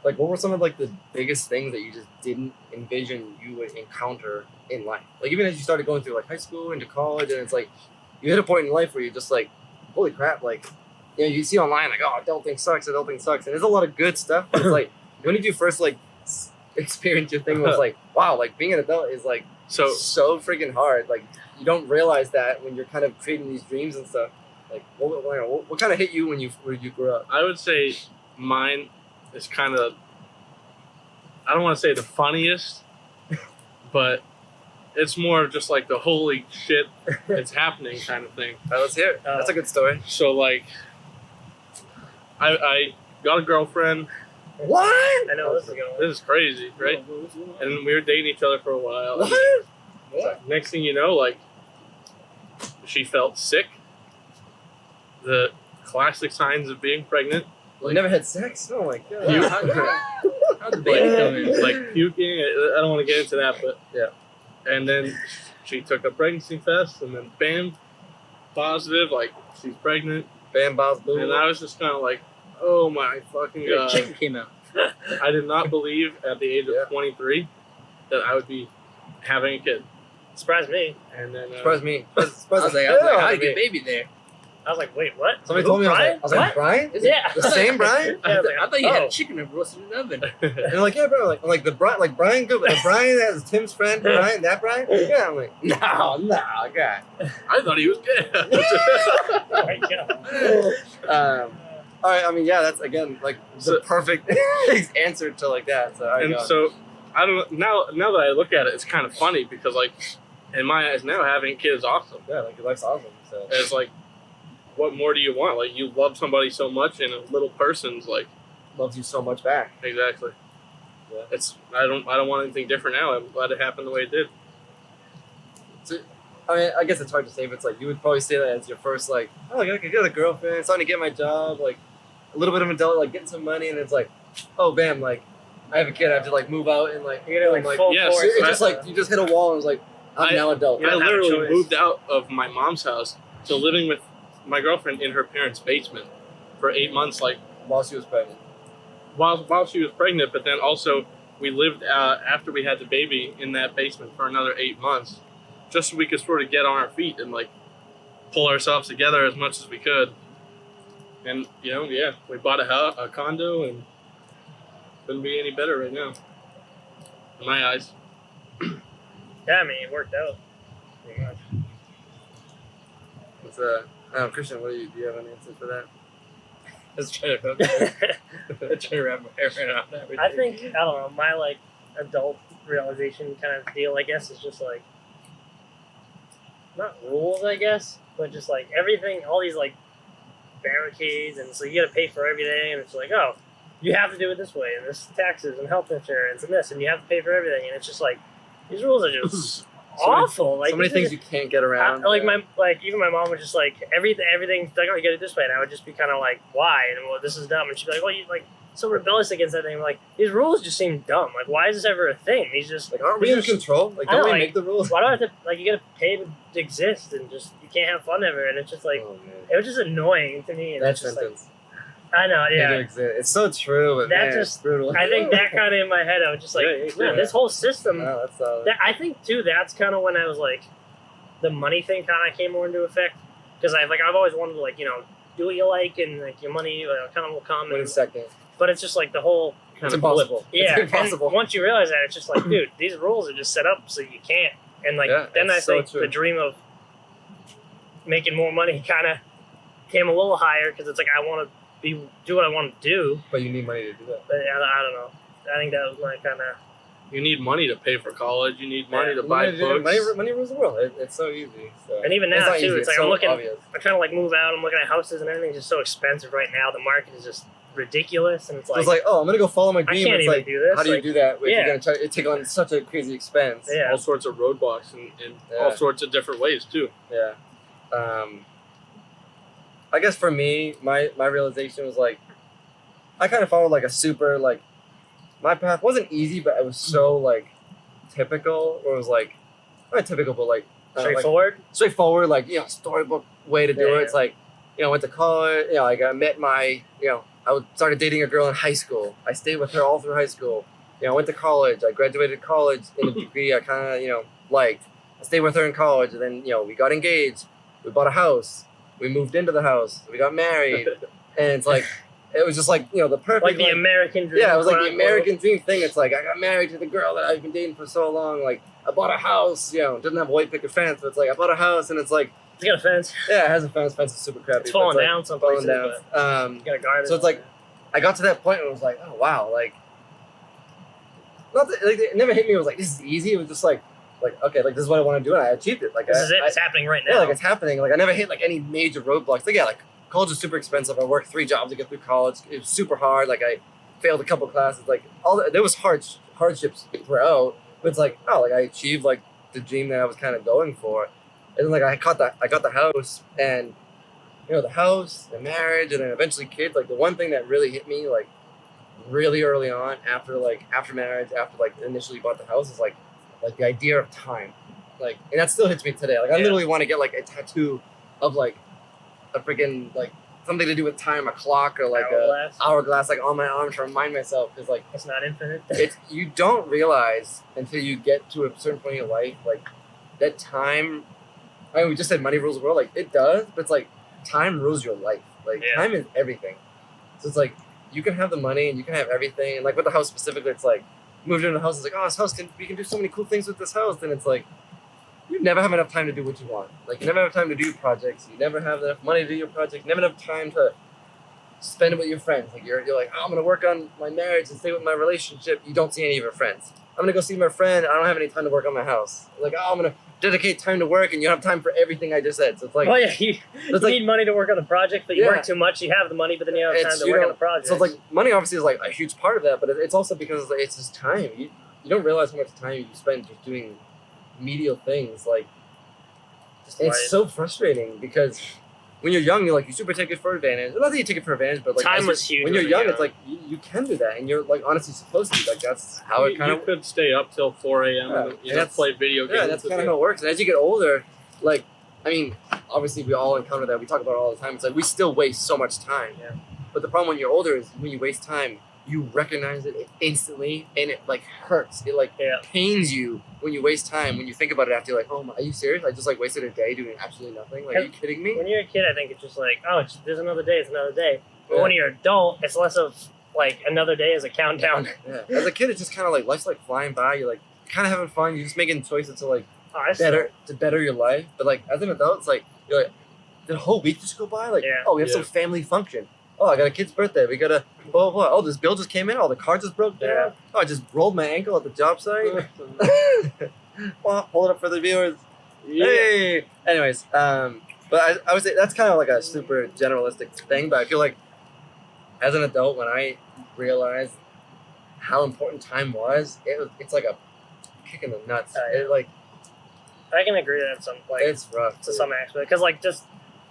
Like, what were some of like the biggest things that you just didn't envision you would encounter in life? Like, even as you started going through like high school into college, and it's like you hit a point in life where you're just like, holy crap! Like, you see online like, oh, adulting sucks, and there's a lot of good stuff. But it's like, when did you first like experience your thing? Was like, wow, like being an adult is like so freaking hard. Like, you don't realize that when you're kind of creating these dreams and stuff. Like, what kind of hit you when you grew up? I would say mine is kind of, I don't want to say the funniest, but it's more of just like the holy shit, it's happening kind of thing. All right, let's hear it. That's a good story. So like, I got a girlfriend. What? I know this is going. This is crazy, right? And we were dating each other for a while. What? Next thing you know, like, she felt sick. The classic signs of being pregnant. You never had sex? Oh my god. How'd the baby come in? Like puking. I don't want to get into that, but yeah. And then she took a pregnancy test, and then bam, positive. Like, she's pregnant. Bam, boss, boom. And I was just kind of like, oh my fucking god. Chicken came out. I did not believe at the age of 23 that I would be having a kid. Surprised me. And then Surprised me. I was like, how'd you get baby there? I was like, wait, what? Somebody Who, told me, Brian? I was like, Brian? Is Yeah. it the same Brian? Yeah, I was like, I thought you had oh. a chicken roasted in the oven. And they're like, yeah, bro. Like the Brian, good, but the Brian that was Tim's friend, Brian, that Brian? Yeah, I'm like, no, God. I thought he was gay. Oh my God. All right, I mean, yeah, that's again like the perfect answer to like that. So, And so, I don't know. Now that I look at it, it's kind of funny because, like, in my eyes now, having a kid is awesome. yeah, like your life's awesome. So And it's like, what more do you want? Like, you love somebody so much, and a little person's like, loves you so much back. exactly. Yeah. It's I don't want anything different now. I'm glad it happened the way it did. So, I mean, I guess it's hard to say, but it's like you would probably say that as your first like, oh, I got a girlfriend, starting to get my job, like a little bit of an adult, like getting some money, and it's like, oh, bam, like I have a kid, I have to like move out and like You're gonna like full yes, force. it's just like you just hit a wall and it's like I'm now adult. You I don't have a literally choice. moved out of my mom's house to living with my girlfriend in her parents' basement for 8 months, like While she was pregnant. while she was pregnant. But then also we lived after we had the baby in that basement for another 8 months, just so we could sort of get on our feet and like pull ourselves together as much as we could. And we bought a condo, and couldn't be any better right now, in my eyes. Yeah, I mean, it worked out. Pretty much. It's Christian, do you have an answer for that? Let's try to wrap my hair around everything. I think, I don't know, my like adult realization kind of deal, I guess, is just like, not rules, I guess, but just like everything, all these like barricades, and so you gotta pay for everything, and it's like, oh, you have to do it this way, and this taxes and health insurance and this, and you have to pay for everything, and it's just like, these rules are just awful. Like so many these things are you can't get around. even my mom was just like everything's like, oh, you gotta do it this way, and I would just be kind of like, why? And well, this is dumb, and she'd be like, well, you like so rebellious against that thing. Like, these rules just seem dumb. Like, why is this ever a thing? These just like, aren't we in control? Like, I know, don't we like, make the rules? why do I have to like, you gotta pay to exist, and just you can't have fun ever, and it's just like Oh, man. it was just annoying to me. And That it's just sentence. like, I know, Can't yeah. exist. It's so true, but That man, just- it's brutal. I think that kind of in my head, I was just like, man, this whole system. No, that's solid. That, I think too. That's kind of when I was like, the money thing kind of came more into effect, because I've always wanted to like do what you like, and like your money kind of will come. Wait a And, second. but it's just like the whole kind It's of impossible. Yeah, It's impossible. and once you realize that, it's just like, dude, these rules are just set up so you can't. And like Yeah, then I it's so think true. the dream of making more money kind of came a little higher, because it's like I want to do what I want to do, But you need money to do that. but I don't know. I think that was my kind of. You need money to pay for college. You need money to buy books. Money rules the world. It's so easy. So. And even It's now not too, easy, it's like so I'm looking. obvious. I'm trying to like move out. I'm looking at houses, and everything's just so expensive right now. The market is just ridiculous, and it's So like, it's like, oh, I'm gonna go follow my dream. can't It's even like, do this. how do you Like, do that? If yeah. you're gonna try to take on such a crazy expense. yeah, All sorts of roadblocks and all Yeah. sorts of different ways too. Yeah. I guess for me, my realization was like, I kind of followed like a super like my path wasn't easy, but it was so like typical, or it was like not typical, but like Straightforward. straightforward, like storybook way to do Yeah. it. It's like went to college. Like I met my I started dating a girl in high school. I stayed with her all through high school. I went to college. I graduated college in a degree I kind of liked. I stayed with her in college, and then we got engaged. We bought a house. We moved into the house. We got married, and it's like it was just like the perfect Like the American dream. yeah, it was like the quote-unquote. American dream thing. It's like I got married to the girl that I've been dating for so long. Like I bought a house. Didn't have a white picket fence, but it's like I bought a house, and it's like It's got a fence. yeah, it has a fence. Fence is super crappy. It's but falling like, down some falling places. down. But you got a garden. So it's like I got to that point where it was like, oh wow, like not that, like it never hit me. It was like this is easy. It was just like okay, like this is what I want to do, and I achieved it. Like this is it. It's happening right now. yeah, like it's happening. Like I never hit like any major roadblocks. Like like college was super expensive. I worked 3 jobs to get through college. It was super hard. Like I failed a couple classes. Like there was hardships throughout. But it's like like I achieved like the dream that I was kind of going for, and then like I got the house, and the house, the marriage, and then eventually kids. Like the one thing that really hit me like really early on after marriage, after like initially bought the house is like the idea of time. Like, and that still hits me today. Like I literally want to get like a tattoo of like a freaking like something to do with time, a clock or like Hourglass. a hourglass like on my arm to remind myself, because like It's not infinite. it's you don't realize until you get to a certain point in your life like that time. I mean, we just said money rules the world. Like it does, but it's like time rules your life. Like time is everything. So it's like you can have the money and you can have everything, and like with the house specifically, it's like moved into the house. It's like, oh, this house we can do so many cool things with this house. Then it's like you never have enough time to do what you want. Like you never have time to do projects. You never have enough money to do your project. You never have time to spend it with your friends. Like you're like, oh, I'm gonna work on my marriage and stay with my relationship. You don't see any of your friends. I'm gonna go see my friend. I don't have any time to work on my house. Like, oh, I'm gonna dedicate time to work, and you don't have time for everything I just said. So it's like, Well, yeah, you need money to work on the project, but you Yeah. work too much. You have the money, but then you don't have time It's, to you work know, on the project. so it's like money obviously is like a huge part of that, but it's also because it's just time. You don't realize how much time you spend just doing medial things. Like Just it's life. so frustrating because when you're young, you super take it for advantage. Not that you take it for advantage, but like Time as was huge when you're when young. you're It's like you can do that, and you're like honestly supposed to. Like that's how it kind you of could stay up till 4 a.m. Yeah, and and that's- play video games. yeah, that's with kind of it. how it works. And as you get older, like I mean, obviously we all encounter that. We talk about it all the time. It's like we still waste so much time. Yeah. But the problem when you're older is when you waste time, you recognize it instantly, and it like hurts. It like pains you when you waste time. When you think about it after, you're like, oh, are you serious? I just like wasted a day doing absolutely nothing. Like, are you kidding me? When you're a kid, I think it's just like, oh, there's another day. It's another day. But Yeah. when you're an adult, it's less of like another day as a countdown. Yeah. As a kid, it's just kind of like life's like flying by. You're like kind of having fun. You're just making choices to like Oh, better your life. But like as an adult, it's like you're like, did a whole week just go by? Like, Yeah. oh, we have Yeah. some family function. Oh, I got a kid's birthday. We got a blah, blah, blah. Oh, this bill just came in. Oh, the car just broke down. Yeah. Oh, I just rolled my ankle at the job site. Well, hold it up for the viewers. Hey. Anyways, but I would say that's kind of like a super generalistic thing. But I feel like as an adult, when I realized how important time was, it's like a kick in the nuts. Oh, yeah. It like I can agree that some like it's rough to some aspect because like just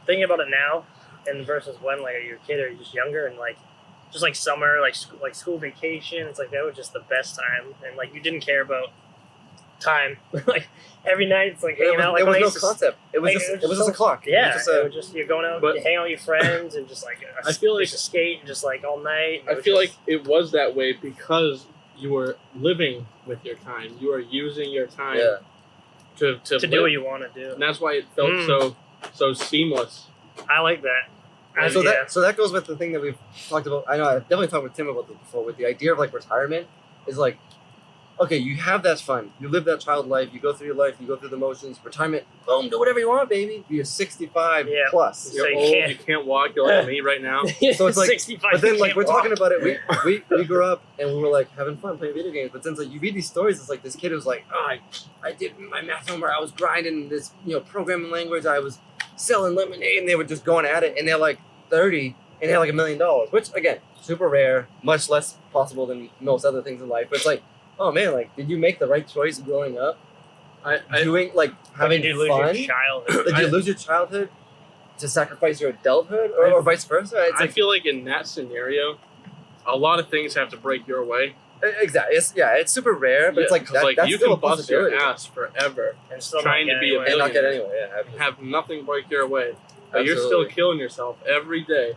thinking about it now and versus when like you're a kid or you're just younger and like just like summer like school vacation, it's like that was just the best time and like you didn't care about time. Like every night it's like hanging out like There was when I no used to- concept. It was like, just it it was was just so- a clock. Yeah, It was just it a, was just you're going out, But- you hang out with your friends, and just like I feel like- used to skate and just like all night. I feel like it was that way because you were living with your time. You were using your time yeah. to to live. do what you want to do. And that's why it felt so seamless. I like that. And So Yeah. that goes with the thing that we've talked about. I know I've definitely talked with Tim about this before. With the idea of like retirement, is like, okay, you have that fun, you live that child life, you go through your life, you go through the motions. Retirement, boom, do whatever you want, baby. You're 65 Yeah. plus. So You're you old, can't- you can't walk, you're like me right now. So it's like- 65. But then you like can't we're talking walk. about it, we grew up and we were like having fun playing video games. But then it's like you read these stories, it's like this kid was like, oh, I did my math homework, I was grinding this programming language, I was selling lemonade, and they were just going at it, and they're like 30 and they had like $1 million, which again, super rare, much less possible than most other things in life. But it's like, oh man, like did you make the right choice growing up? Doing like having Did you lose fun? your childhood? Did you lose your childhood to sacrifice your adulthood, or vice versa? It's I like feel like in that scenario, a lot of things have to break your way. Exactly. It's super rare, but it's like, 'cause, that's you still can a bust your possibility. ass forever And still trying not to get be a anywhere. And not get billionaire. anywhere. Yeah, absolutely. Have nothing break your way, but you're still Absolutely. killing yourself every day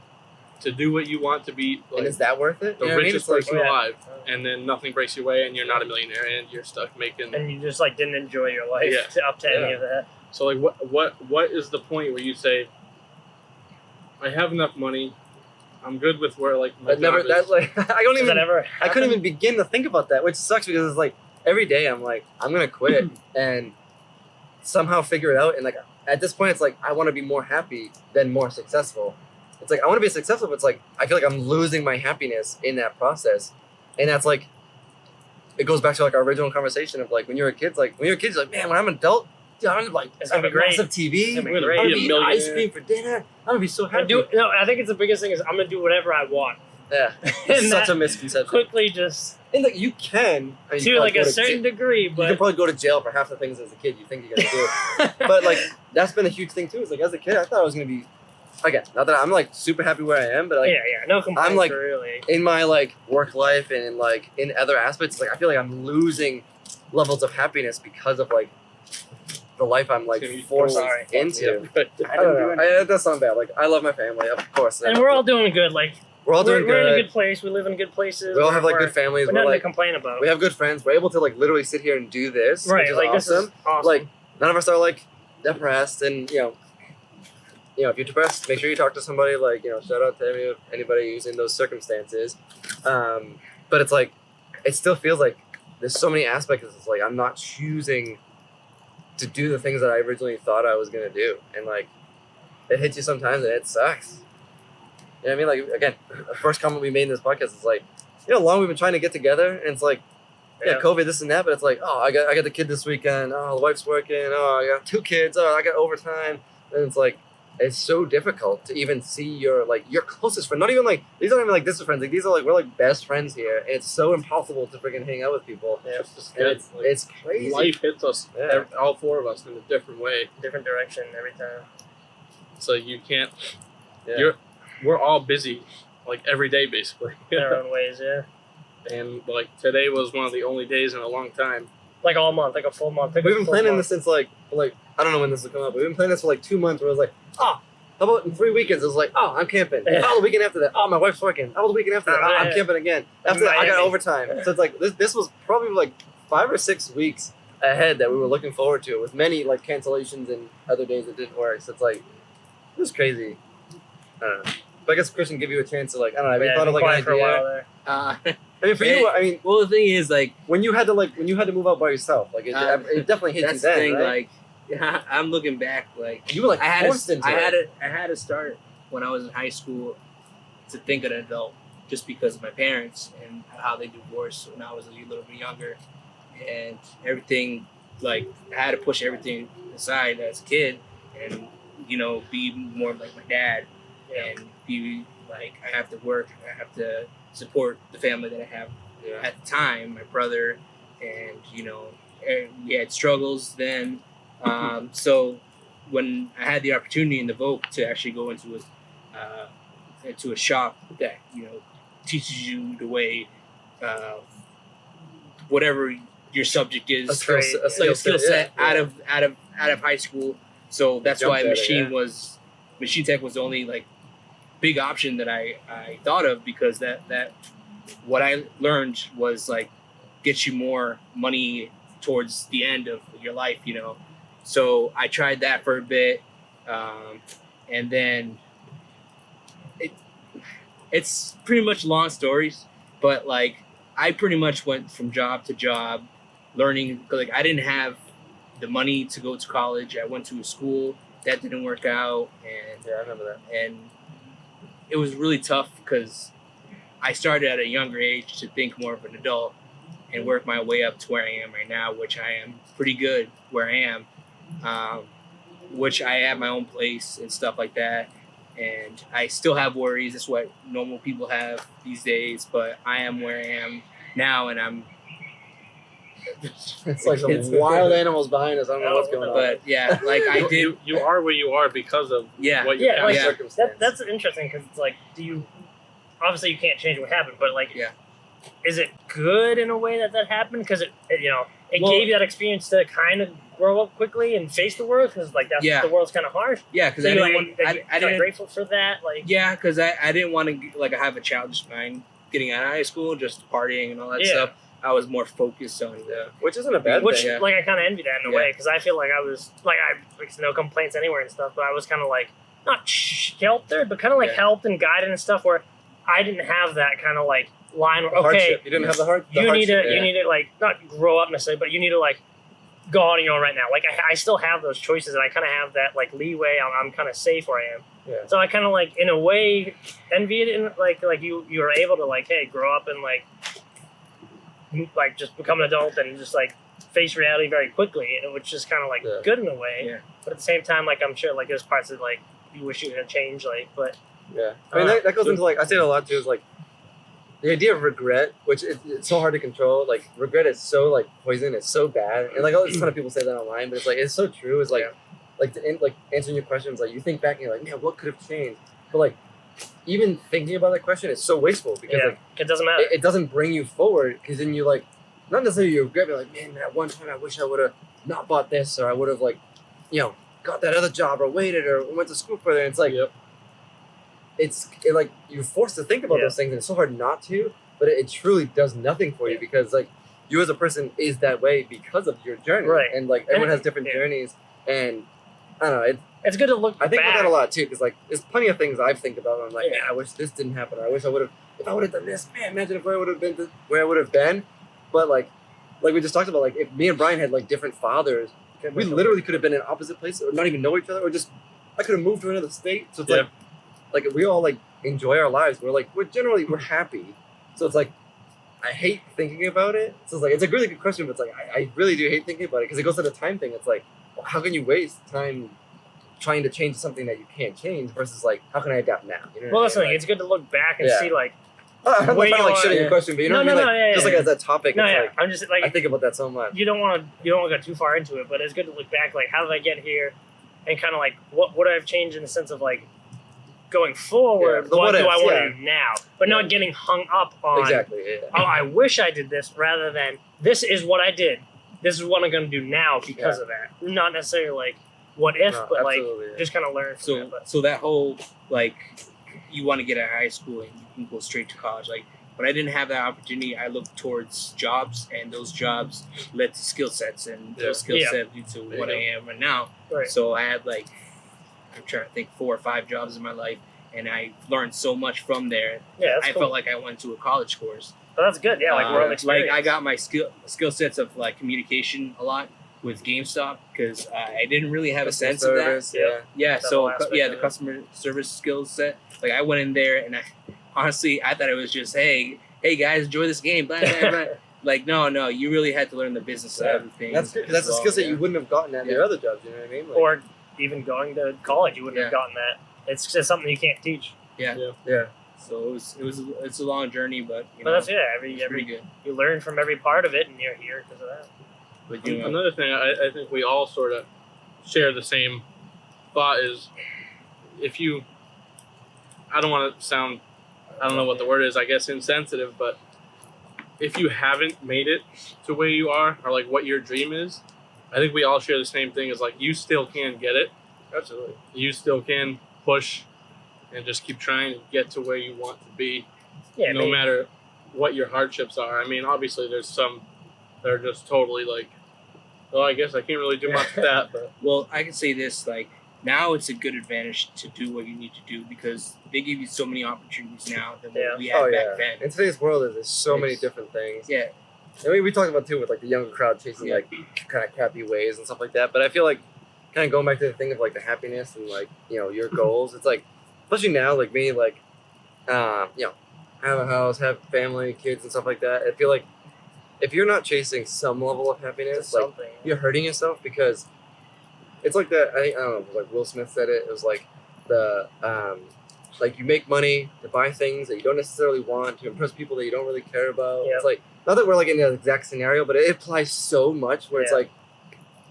to do what you want to be, And like is that worth it? the You know what I mean? richest It's like, person oh, yeah. alive, and then nothing breaks your way, and you're not a millionaire, and you're stuck making. And you just like didn't enjoy your life Yeah. up to any Yeah. of that. So like, what is the point where you say, I have enough money, I'm good with where like my But never job that is. like I don't Does even that ever I happen? couldn't even begin to think about that, which sucks because it's like every day I'm like I'm gonna quit and somehow figure it out. And like at this point, it's like I want to be more happy than more successful. It's like I want to be successful, but it's like I feel like I'm losing my happiness in that process, and that's like it goes back to like our original conversation of like when you're a kid, you're like, man, when I'm an adult, dude, I'm gonna like It's gonna have a be great. massive TV. It's gonna be I'm great. gonna Be a eat millionaire. ice cream for dinner. I'm gonna be so I happy. do. No, I think it's the biggest thing is I'm gonna do whatever I want. Yeah, And it's such that a misconception. quickly just And like you can, I mean, you to probably like go a to certain jail- degree, you can but probably go to jail for half the things as a kid you think you're gonna do. But like that's been a huge thing too. Is like as a kid, I thought I was gonna be again. Not that I'm like super happy where I am, but like yeah, no complaints. I'm, like, really. in my like work life and in like in other aspects, like I feel like I'm losing levels of happiness because of like the life I'm like Sorry. forced Sorry. into. But I don't know. It does sound bad. Like I love my family, of course. And we're all doing good. Like we're all doing we're in a good. good place. We live in good places. We all have like we're- good families. We're We're nothing like to complain about. we have good friends. We're able to like literally sit here and do this, right, which is like awesome. this is awesome. Like none of us are like depressed, and you know, if you're depressed, make sure you talk to somebody. Like shout out to anybody who's in those circumstances. But it's like it still feels like there's so many aspects. It's like I'm not choosing to do the things that I originally thought I was gonna do, and like it hits you sometimes, and it sucks. You know what I mean? Like again, the first comment we made in this podcast is like, how long we've been trying to get together, and it's like. Yeah, COVID, this and that, but it's like, oh, I got the kid this weekend. Oh, the wife's working. Oh, I got 2 kids. Oh, I got overtime. And it's like, it's so difficult to even see your closest friend. Not even like these aren't even like distant friends. Like these are like we're like best friends here. And it's so impossible to freaking hang out with people. Yeah. just And like, it's crazy. life hits us, Yeah. all 4 of us, in a different way. different direction every time. So you can't. Yeah. We're all busy, like every day basically. In our own ways, yeah. And like today was one of the only days in a long time. Like all month, like a full month. We've been planning this since like I don't know when this will come up. But we've been planning this for like 2 months. Where it was like, oh, how about in 3 weekends? It was like, oh, I'm camping. Yeah. Oh, the weekend after that, oh, my wife's working. How about the weekend after that? Oh, Oh, I'm yeah. camping again. After that, I got Miami. overtime. So it's like this was probably like 5 or 6 weeks ahead that we were looking forward to, with many like cancellations and other days that didn't work. So it's like it was crazy. I don't know. But I guess Christian give you a chance to like I don't know. Have you Yeah, thought of been like an quiet for a while idea? there. I mean, for you, I mean, Well, the thing is, like, when you had to move out by yourself, like it definitely hit you that's the then, thing. right? Like, yeah, I'm looking back. Like, You were like I had forced into it. I had to start when I was in high school to think of an adult, just because of my parents and how they divorced when I was a little bit younger, and everything. Like, I had to push everything aside as a kid, and be more like my dad, and be like I have to work. I have to support the family that I have Yeah. at the time, my brother, and we had struggles then. So when I had the opportunity in the Voc to actually go into a shop that teaches you the way, whatever your subject is, A skill set- a like a skill set yeah. out of high school. So that's Jumped why at it, machine tech was the only like big option that I thought of, because that what I learned was like get you more money towards the end of your life, So I tried that for a bit, and then it's pretty much long stories, but like I pretty much went from job to job, learning. Like I didn't have the money to go to college. I went to a school that didn't work out, and Yeah, I remember that. and it was really tough because I started at a younger age to think more of an adult and work my way up to where I am right now, which I am pretty good where I am, which I have my own place and stuff like that. And I still have worries. That's what normal people have these days, but I am where I am now, and I'm. It's like some wild animals behind us. I don't know what's going on. But yeah, like I did. You are where you are because of Yeah. what you Yeah, like have. Circumstance. that's interesting because it's like, obviously you can't change what happened, but like, Yeah. is it good in a way that happened? Because it Well- gave you that experience to kind of grow up quickly and face the world, because like that's Yeah. the world's kind of harsh. Yeah, because So I you're didn't like, want. that you're I kinda didn't. grateful for that. Like, Yeah, because I didn't want to like have a childish mind getting out of high school, just partying and all that Yeah. stuff. I was more focused on the. Which isn't a bad which thing. yeah. like I kind of envy that in a Yeah. way, because I feel like I was like no complaints anywhere and stuff, but I was kind of like not sheltered, but kind of like Yeah. helped and guided and stuff, where I didn't have that kind of like line where okay, Hardship. You didn't have the hard. you need to hardship. you need to like not grow up necessarily, but you need to like go on your own right now. Like I still have those choices, and I kind of have that like leeway. I'm kind of safe where I am. Yeah. So I kind of like in a way envy it, in like you were able to like grow up and like just become an adult and just like face reality very quickly, and which is kind of like Yeah. good in a way. Yeah. But at the same time, like I'm sure like there's parts of like you wish you had changed, like, but Yeah, I mean that goes into like I say it a lot too. Is like the idea of regret, which it's so hard to control. Like regret is so like poison. It's so bad, and like all these kind of people say that online, but it's like it's so true. It's like Yeah. like answering your questions. Like you think back and you're like, man, what could have changed? But like even thinking about that question is so wasteful because yeah, like it doesn't matter. it doesn't bring you forward. Because then you like not necessarily you regret, but like man, at one time I wish I would have not bought this, or I would have like got that other job, or waited, or went to school further. And it's like. Yep. Like you're forced to think about Yeah. those things, and it's so hard not to. But it truly does nothing for you because like you as a person is that way because of your journey, Right. And like everyone has different Yeah. journeys, and I don't know. It's good to look I think back. about that a lot too because like there's plenty of things I've think about. And I'm like, Yeah. man, I wish this didn't happen. Or I wish I would have. If I would have done this, man, imagine if I would have been where I would have been. But like we just talked about, like if me and Brian had like different fathers, we literally could have been in opposite places or not even know each other, or just I could have moved to another state. So it's Yeah. like we all like enjoy our lives. We're generally happy. So it's like I hate thinking about it. So it's like it's a really good question, but it's like I really do hate thinking about it because it goes to the time thing. It's like, well, how can you waste time trying to change something that you can't change versus like how can I adapt now? You know Well, what listen, I mean? it's good to look back and Yeah. see like I'm not where trying to like you shit on are- your question, but you know No, what I mean? no, Like, yeah, just yeah. like as a topic, no, it's yeah. like I'm just like I think about that so much. you don't want to go too far into it, but it's good to look back. Like, how did I get here? And kind of like what would I have changed in the sense of like going forward? Yeah, the what what do I ifs, want yeah. to do now? But not getting hung up on. Exactly. Yeah. Oh, I wish I did this rather than this is what I did. This is what I'm going to do now because of that. Not necessarily like what if, No, but like absolutely, yeah. just kind of learn from it. But So that whole like you want to get out of high school and you can go straight to college. Like when I didn't have that opportunity, I looked towards jobs, and those jobs led to skill sets, and those skill Yeah. sets lead to There what you I am right now. right. So I had like I'm trying to think 4 or 5 jobs in my life, and I learned so much from there. Yeah, that's I cool. felt like I went to a college course. But that's good. Yeah, like world experience. Like I got my skill sets of like communication a lot with GameStop because I didn't really have a sense of that. Service, yeah. Yeah, That so whole aspect yeah, of the it. customer service skill set. Like I went in there and I honestly I thought it was just hey guys, enjoy this game. Blah, blah, blah. Like no, you really had to learn the business side of things. That's good. 'Cause that's as a well, skill set yeah. you wouldn't have gotten at your Yeah. other jobs. You know what I mean? Like, or even going to college, you wouldn't have Yeah. gotten that. It's just something you can't teach. Yeah. yeah. So it's a long journey, but you But know, that's it's every pretty good. you learn from every part of it, and you're here because of that. But you know, Another thing I think we all sort of share the same thought is if you, I don't want to sound, I don't know what the word is, I guess insensitive, but if you haven't made it to where you are or like what your dream is, I think we all share the same thing is like you still can get it. Absolutely. You still can push and just keep trying to get to where you want to be, Yeah, no matter what your hardships are. I mean, obviously there's some that are just totally like, well, I guess I can't really do much with that, but well, I can say this like now it's a good advantage to do what you need to do because they give you so many opportunities now than Yeah. what we had Oh back yeah. then. In today's world, there's so many It's- different things. Yeah, I mean, we talked about too with like the younger crowd chasing Yeah. like kind of crappy ways and stuff like that. But I feel like kind of going back to the thing of like the happiness and like your goals. It's like especially now, like me, like have a house, have family, kids, and stuff like that. I feel like if you're not chasing some level of happiness, Just like something. you're hurting yourself because it's like that. I don't know, like Will Smith said it. It was like the like you make money to buy things that you don't necessarily want to impress people that you don't really care about. Yeah. It's like not that we're like in the exact scenario, but it applies so much where it's Yeah. like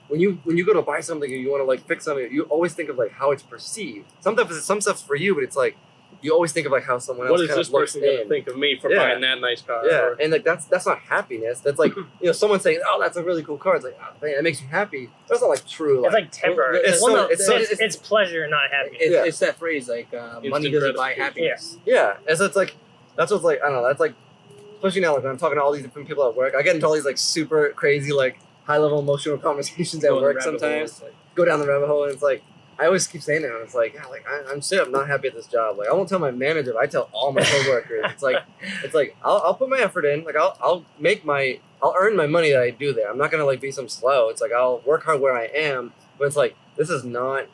when you go to buy something and you want to like fix something, you always think of like how it's perceived. Some stuff's for you, but it's like you always think of like how someone else What is kind this of looks person going to in. think of me for Yeah. buying that nice car? Yeah, Or- and like that's not happiness. That's like someone saying, "Oh, that's a really cool car." It's like, oh, man, that makes you happy. That's not like true. It's like temporary. It's Well, so- no, it's so- it's pleasure, not happiness. Yeah. It's that phrase like money doesn't buy happiness. Yeah, and so it's like that's what's like I don't know. That's like especially now like when I'm talking to all these different people at work, I get into all these like super crazy like high level emotional conversations at Go in the work rabbit hole, sometimes. it's like- Go down the rabbit hole, and it's like I always keep saying that. And it's like, yeah, like I'm shit. I'm not happy at this job. Like I won't tell my manager, but I tell all my coworkers. It's like I'll put my effort in. Like I'll earn my money that I do there. I'm not gonna like be some slow. It's like I'll work hard where I am, but it's like this is not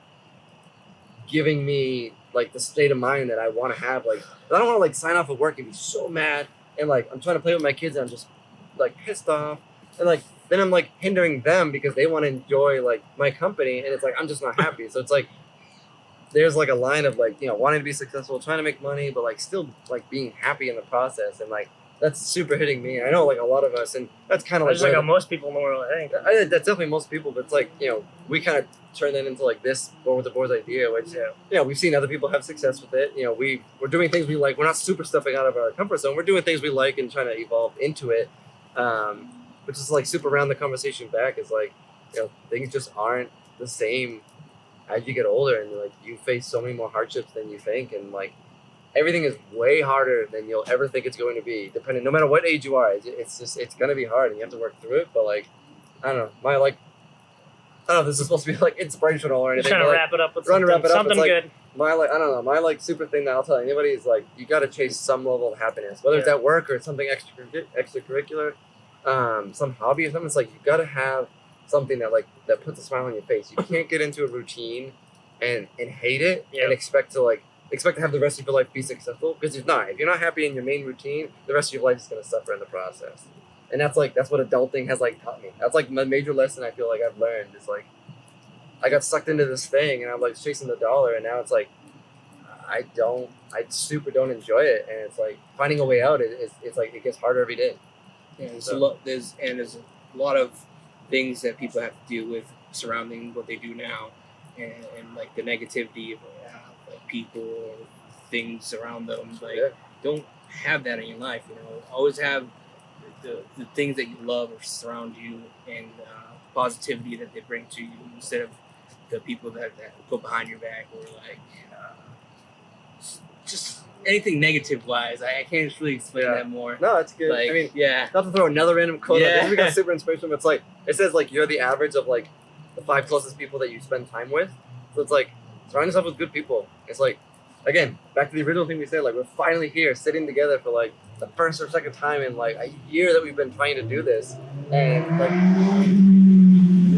giving me like the state of mind that I want to have. Like I don't want to like sign off of work and be so mad and like I'm trying to play with my kids and I'm just like pissed off and like then I'm like hindering them because they want to enjoy like my company and it's like I'm just not happy. So it's like there's like a line of like wanting to be successful, trying to make money, but like still like being happy in the process and like that's super hitting me. I know like a lot of us and that's kind of like That's like how most people in the world, I think. that's definitely most people, but it's like we kind of turn that into like this Born with the Boys idea, which we've seen other people have success with it. We're doing things we like. We're not super stepping out of our comfort zone. We're doing things we like and trying to evolve into it, which is like super round the conversation back. Is like things just aren't the same as you get older, and like you face so many more hardships than you think, and like everything is way harder than you'll ever think it's going to be. Depending, no matter what age you are, it's gonna be hard, and you have to work through it. But like I don't know, I don't know if this is supposed to be like inspirational or anything. Trying to but, wrap it up with trying to something, wrap it up, something it's like- good. my like I don't know, my like super thing that I'll tell anybody is like you got to chase some level of happiness, whether it's at work or it's something extracurricular, some hobby or something. It's like you got to have something that puts a smile on your face. You can't get into a routine and hate it and expect to have the rest of your life be successful, because it's not. If you're not happy in your main routine, the rest of your life is going to suffer in the process. And that's what adulting has like taught me. That's like my major lesson I feel like I've learned is like I got sucked into this thing and I'm like chasing the dollar, and now it's like I super don't enjoy it, and it's like finding a way out it's like it gets harder every day. Yeah, there's a lot of things that people have to deal with surrounding what they do now, and like the negativity of like people or things around them. Like don't have that in your life. Always have the things that you love or surround you, and positivity that they bring to you, instead of the people that go behind your back or like just anything negative wise. I can't really explain that more. No, it's good. Like, I mean, yeah. not to throw another random quote out there, we Yeah. got super inspirational, but it's like it says like you're the average of like the 5 closest people that you spend time with. So it's like surround yourself with good people. It's like again, back to the original thing we said, like we're finally here sitting together for like the first or second time in like a year that we've been trying to do this. And like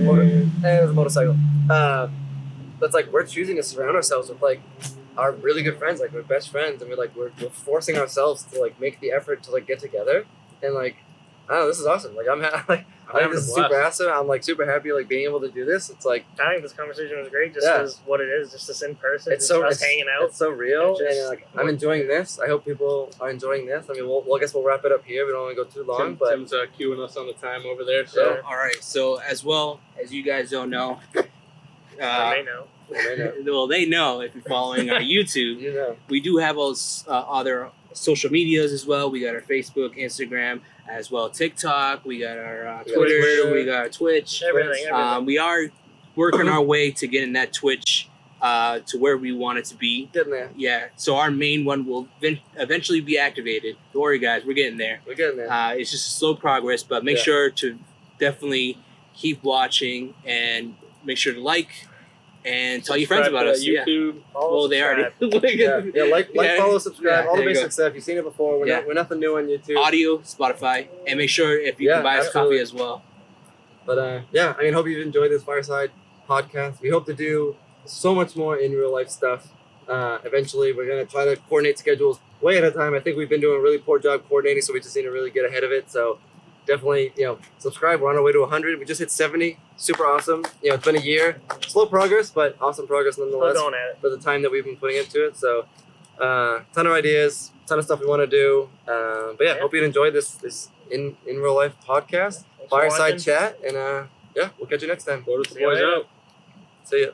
it was a motorcycle. That's like we're choosing to surround ourselves with like our really good friends, like we're best friends, and we're forcing ourselves to like make the effort to like get together, and like I don't know, this is awesome. Like I think this is super awesome. I'm like super happy like being able to do this. It's like I think this conversation was great, just because what it is, just this in person, it's us hanging out. It's so real, Just- and like I'm enjoying this. I hope people are enjoying this. I mean, I guess we'll wrap it up here. We don't want to go too long, but Tim's queuing us on the time over there. So All right. So as well as you guys don't know, I may know. well, they know if you're following our YouTube. you know, We do have other social medias as well. We got our Facebook, Instagram, as well TikTok. We got our We got Twitter. Twitter. We got our Twitch. Everything. We are working our way to getting that Twitch to where we want it to be. getting there. Yeah. So our main one will eventually be activated. Don't worry, guys. We're getting there. We're getting there. It's just a slow progress, but make sure to definitely keep watching and make sure to like and tell your friends about us. Yeah. YouTube. Well, they already. like, Yeah. follow, subscribe, Yeah, all the there you basic go. stuff. You've seen it before. We're nothing new on YouTube. Audio, Spotify, and make sure if you can buy us absolutely. coffee as well. But I mean, hope you've enjoyed this Fireside podcast. We hope to do so much more in real life stuff. Eventually, we're gonna try to coordinate schedules way ahead of time. I think we've been doing a really poor job coordinating, so we just need to really get ahead of it. So definitely, subscribe. We're on our way to 100. We just hit 70. Super awesome. It's been a year. Slow progress, but awesome progress nonetheless Still going at it. for the time that we've been putting into it. So, ton of ideas, ton of stuff we want to do. But yeah, hope you enjoyed this in real life podcast, Thanks for Fireside watching. chat, and we'll catch you next time. Go to the See you boys later. out. See ya.